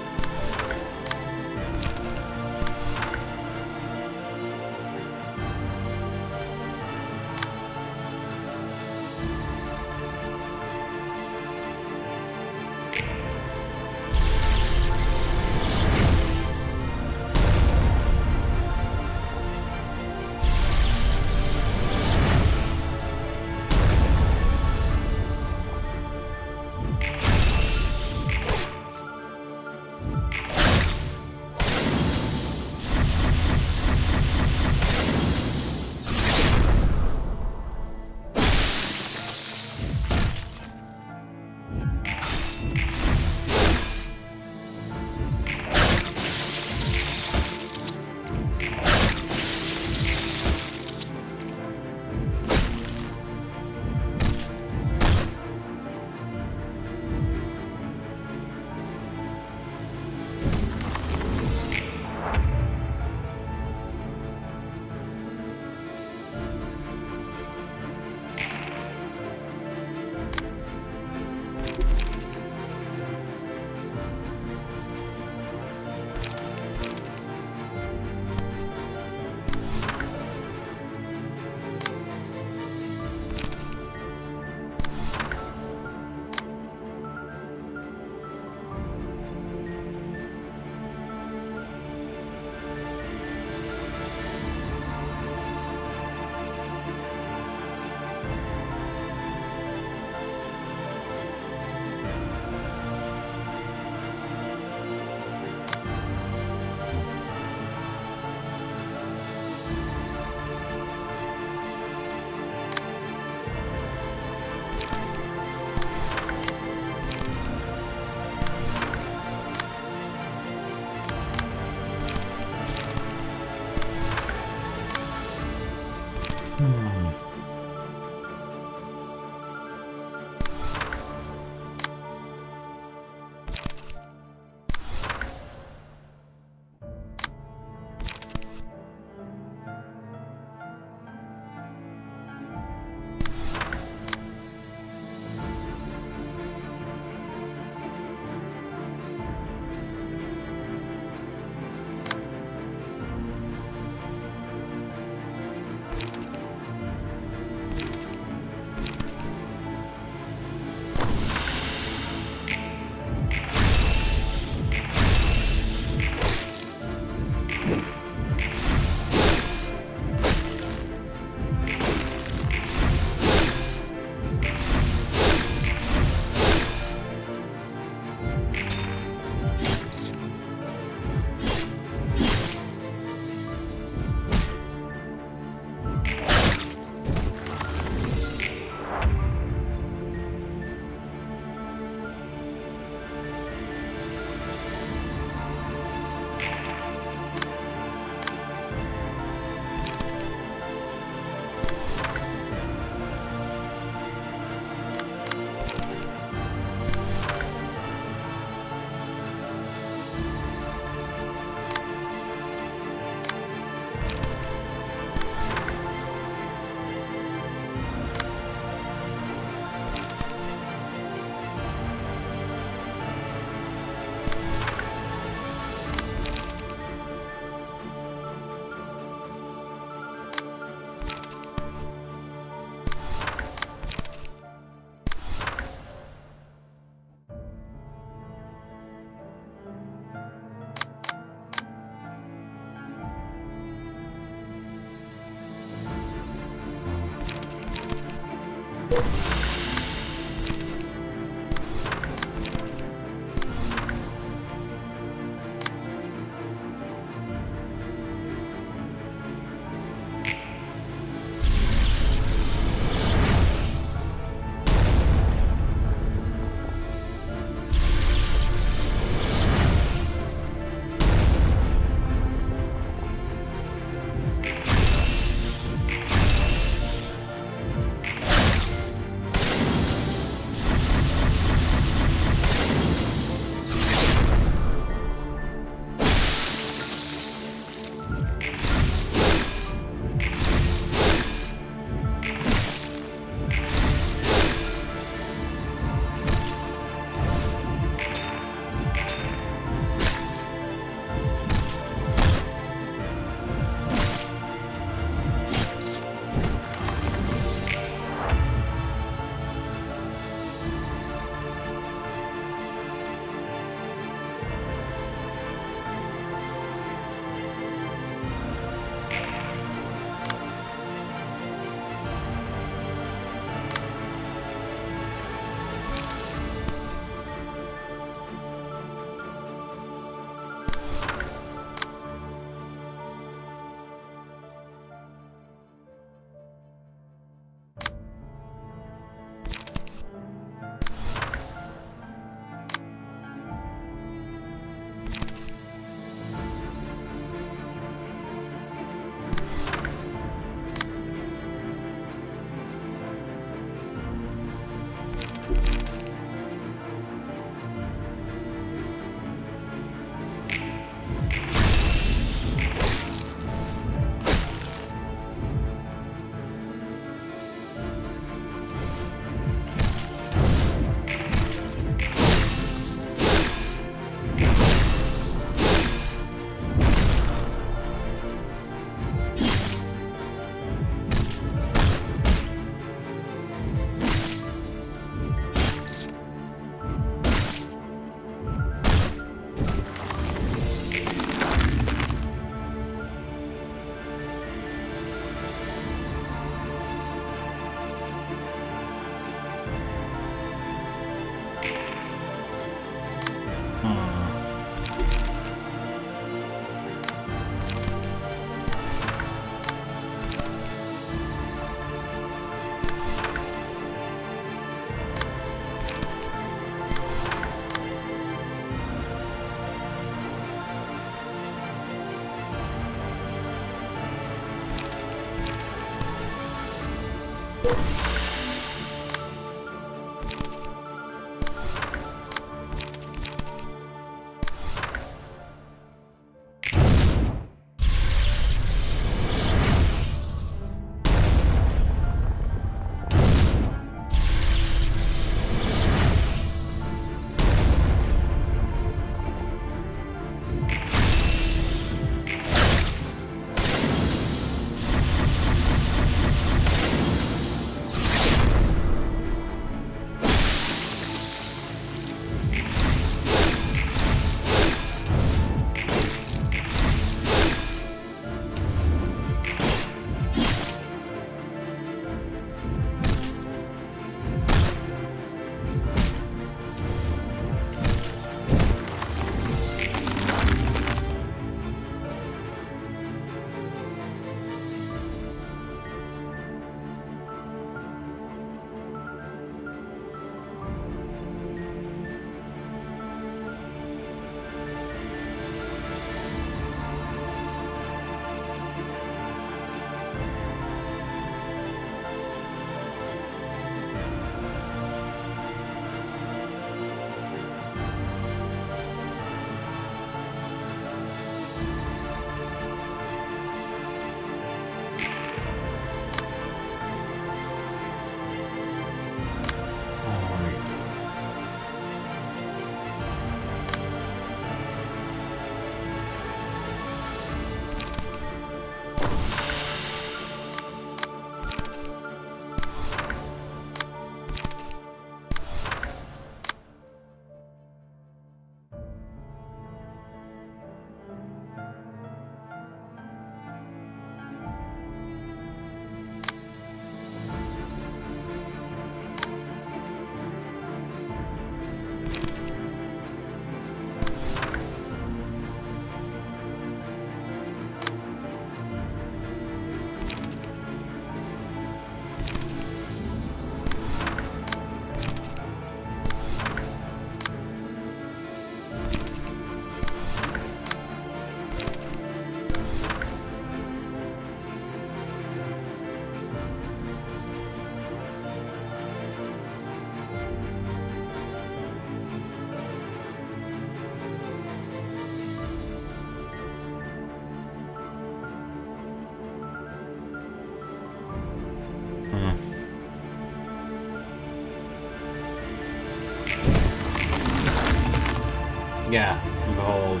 Yeah, behold.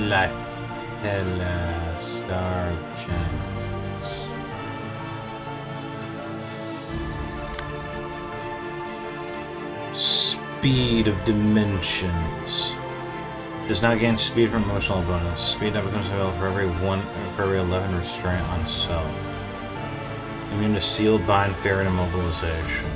La Tele Star Chance. Speed of Dimensions. Does not gain speed from emotional bonus. Speed that becomes available for every 11 restraint on self. Immune to Seal, Bind, Fear, and Immobilization.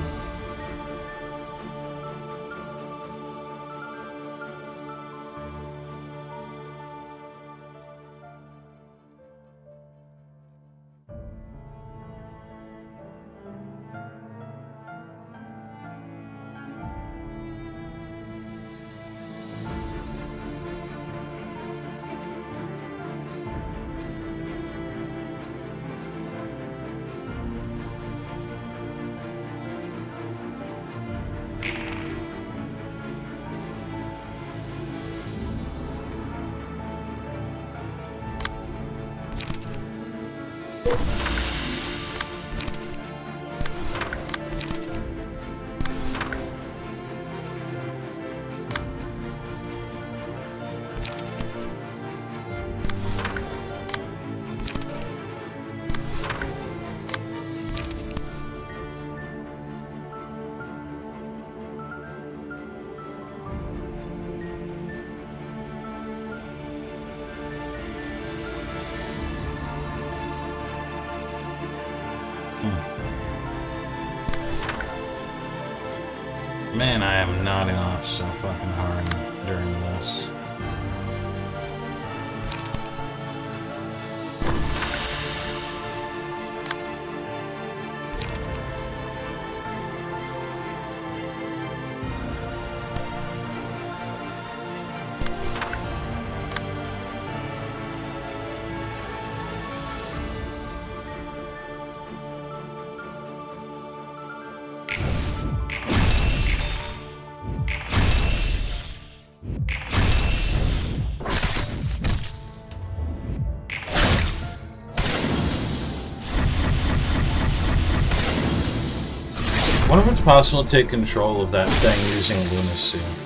Man, I am nodding off so fucking hard during this. I wonder if it's possible to take control of that thing using lunacy.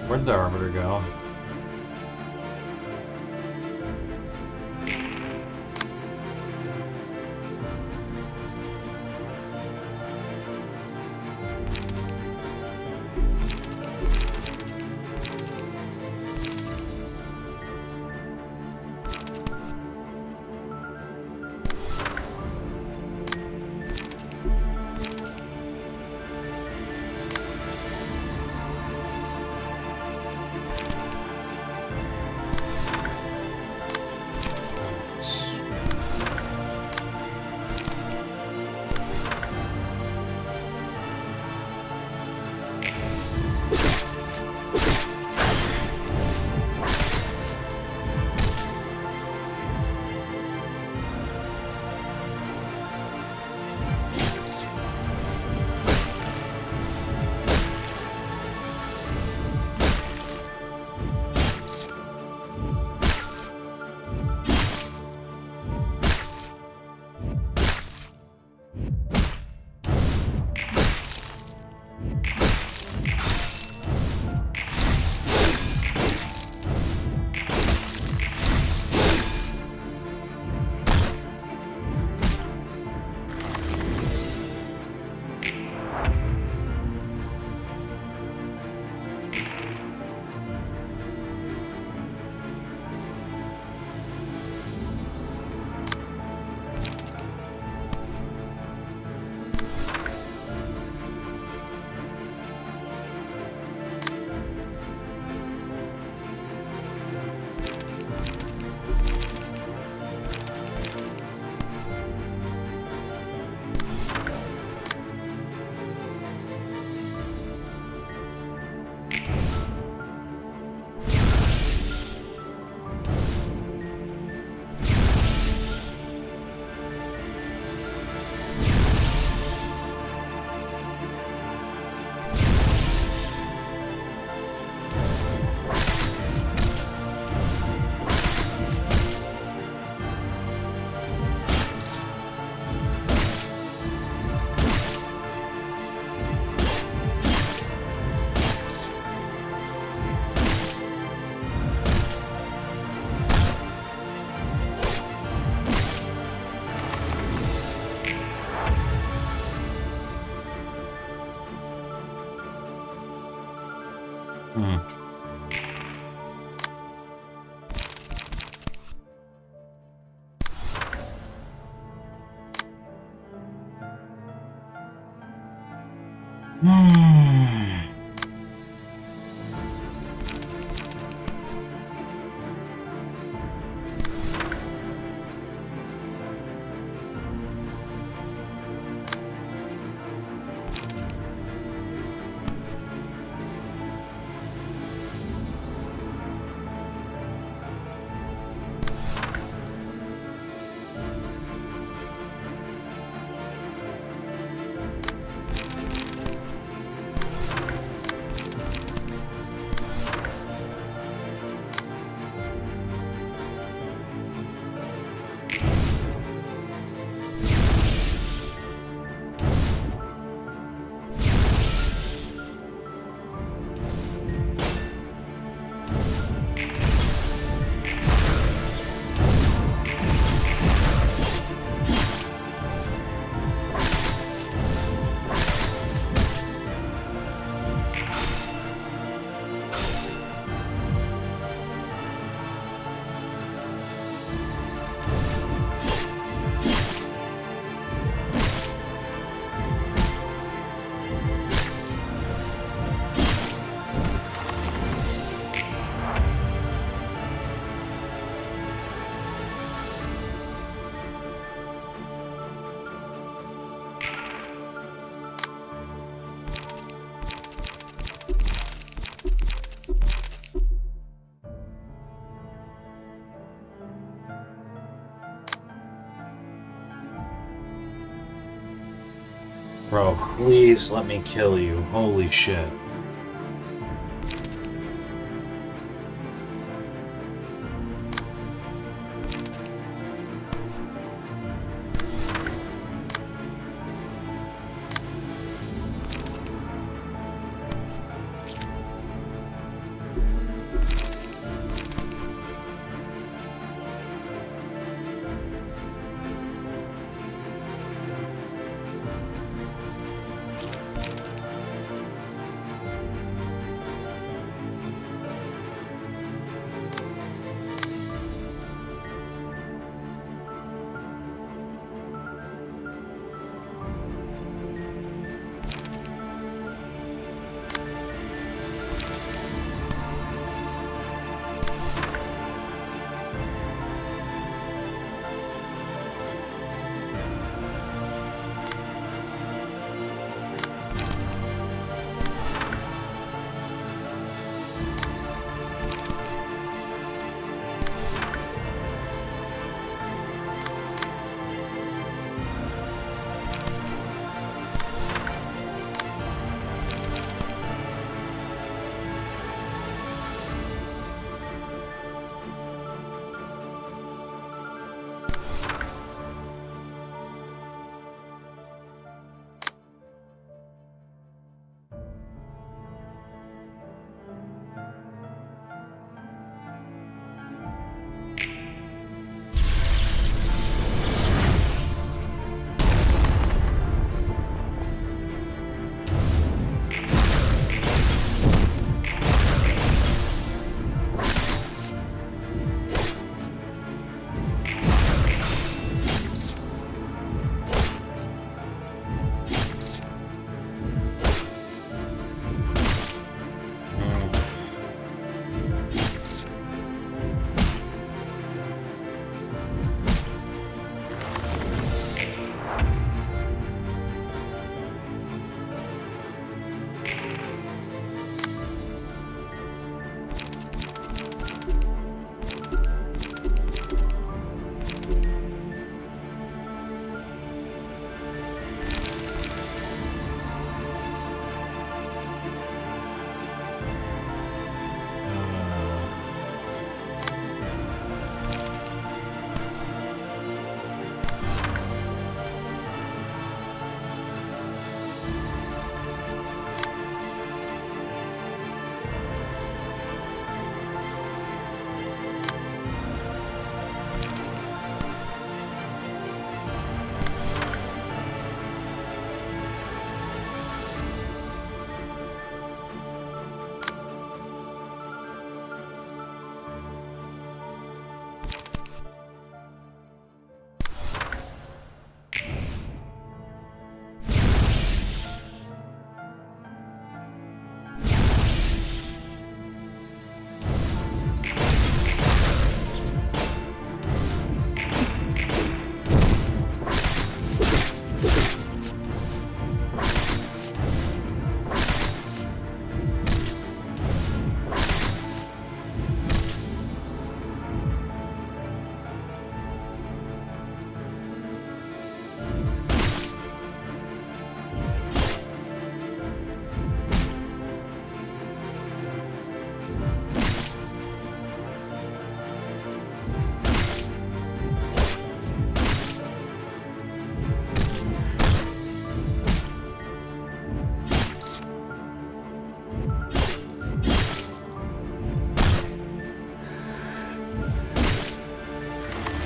Where'd the Arbiter go? Bro, please let me kill you. Holy shit.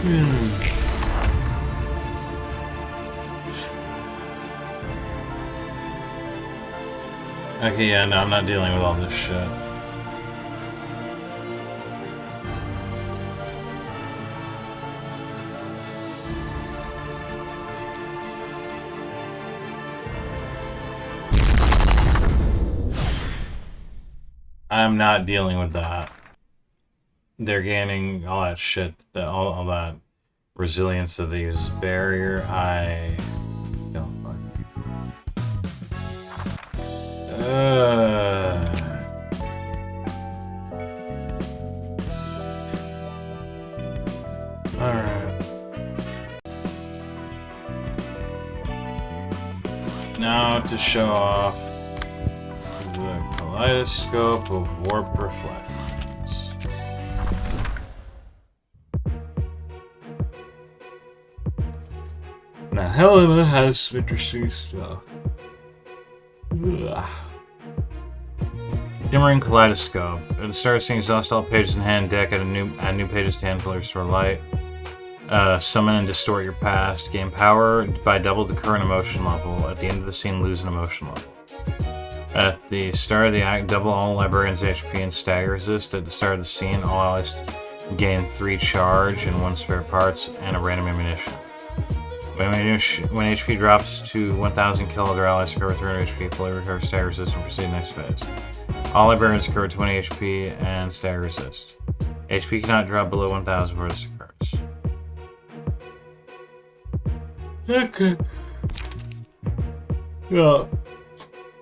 Okay, yeah, no, I'm not dealing with all this shit. I'm not dealing with that. They're gaining all that shit, all that resilience that they use as barrier. I don't fuck. Alright. Now to show off the kaleidoscope of warp reflections. Now, hell of it has some interesting stuff. Ugh. Shimmering kaleidoscope. At the start, seeing exhaust all pages in hand deck. Add new pages to hand to restore light. Summon and distort your past. Gain power by double the current emotion level. At the end of the scene, lose an emotion level. At the start of the act, double all librarians' HP and stagger resist. At the start of the scene, all allies gain 3 charge and 1 spare parts and a random ammunition. When HP drops to 1000, kill other allies, recover 300 HP, fully recover stagger resist, and proceed next phase. All librarians recover 20 HP and stagger resist. HP cannot drop below 1000 before this occurs. Okay. Well,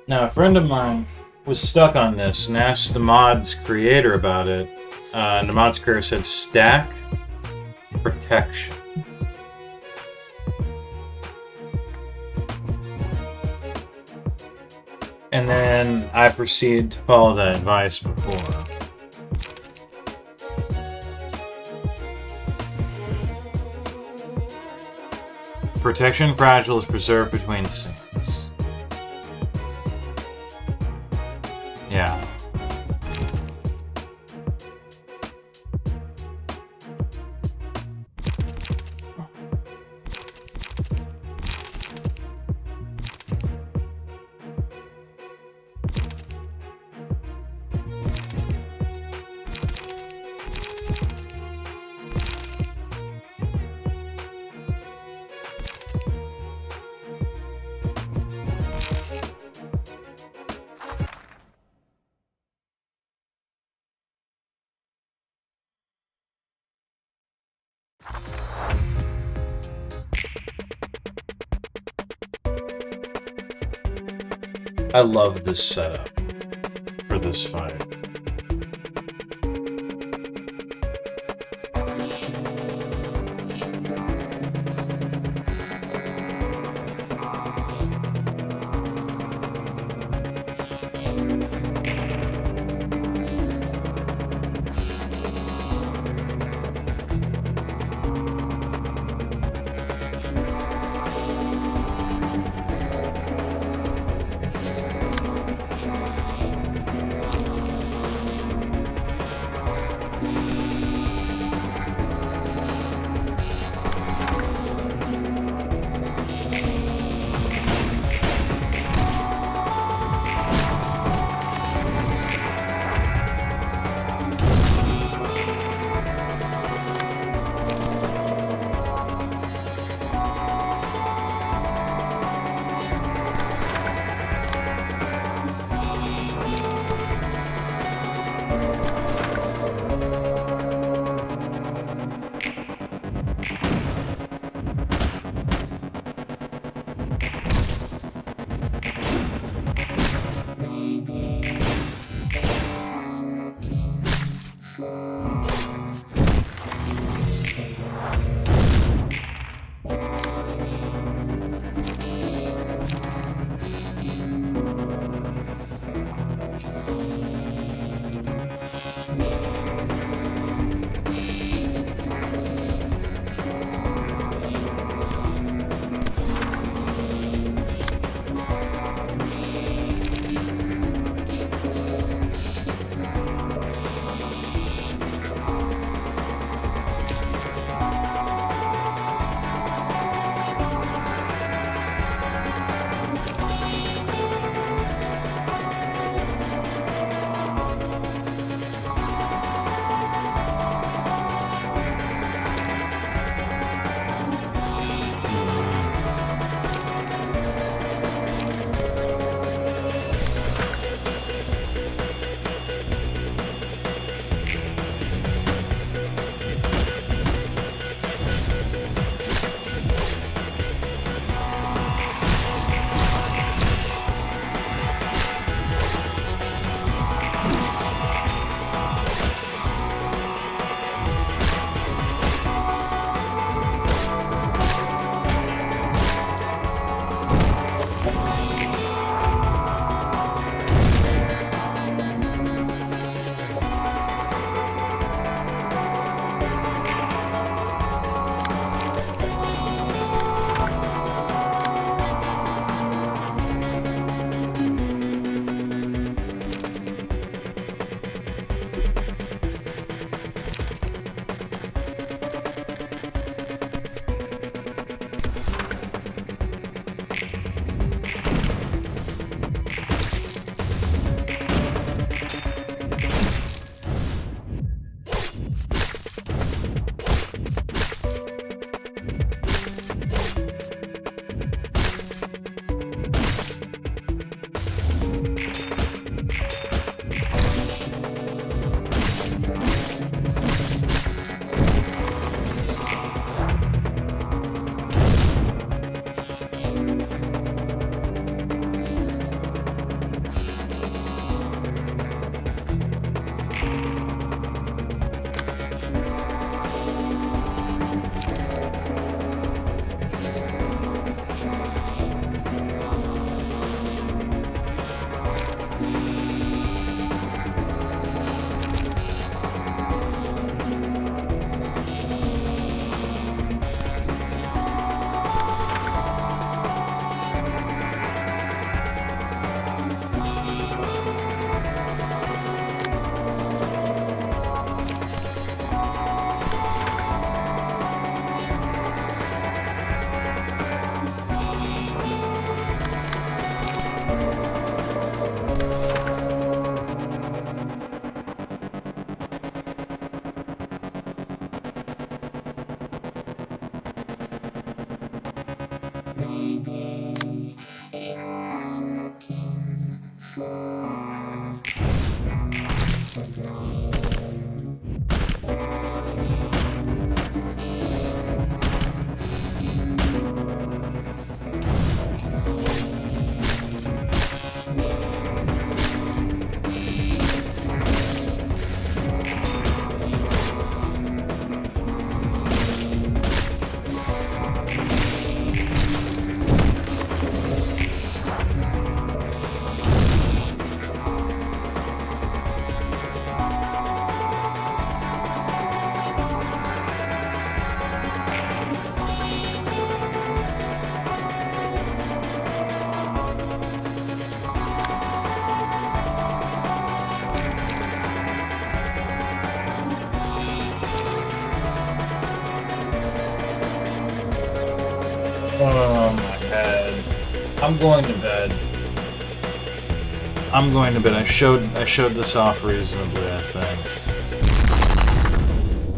now a friend of mine was stuck on this and asked the mod's creator about it. And the mod's creator said stack protection. And then I proceed to follow that advice before. Protection fragile is preserved between scenes. Yeah. I love this setup for this fight. Oh, my head. I'm going to bed. I'm going to bed. I showed this off reasonably, I think.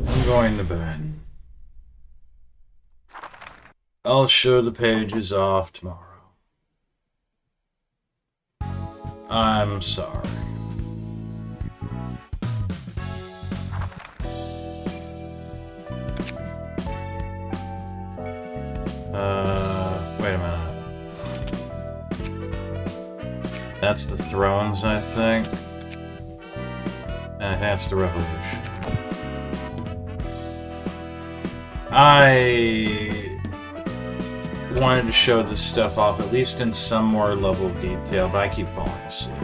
I'm going to bed. I'll show the pages off tomorrow. I'm sorry. Wait a minute. That's the Thrones, I think. That's the Revolution. I wanted to show this stuff off, at least in some more level of detail, but I keep falling asleep.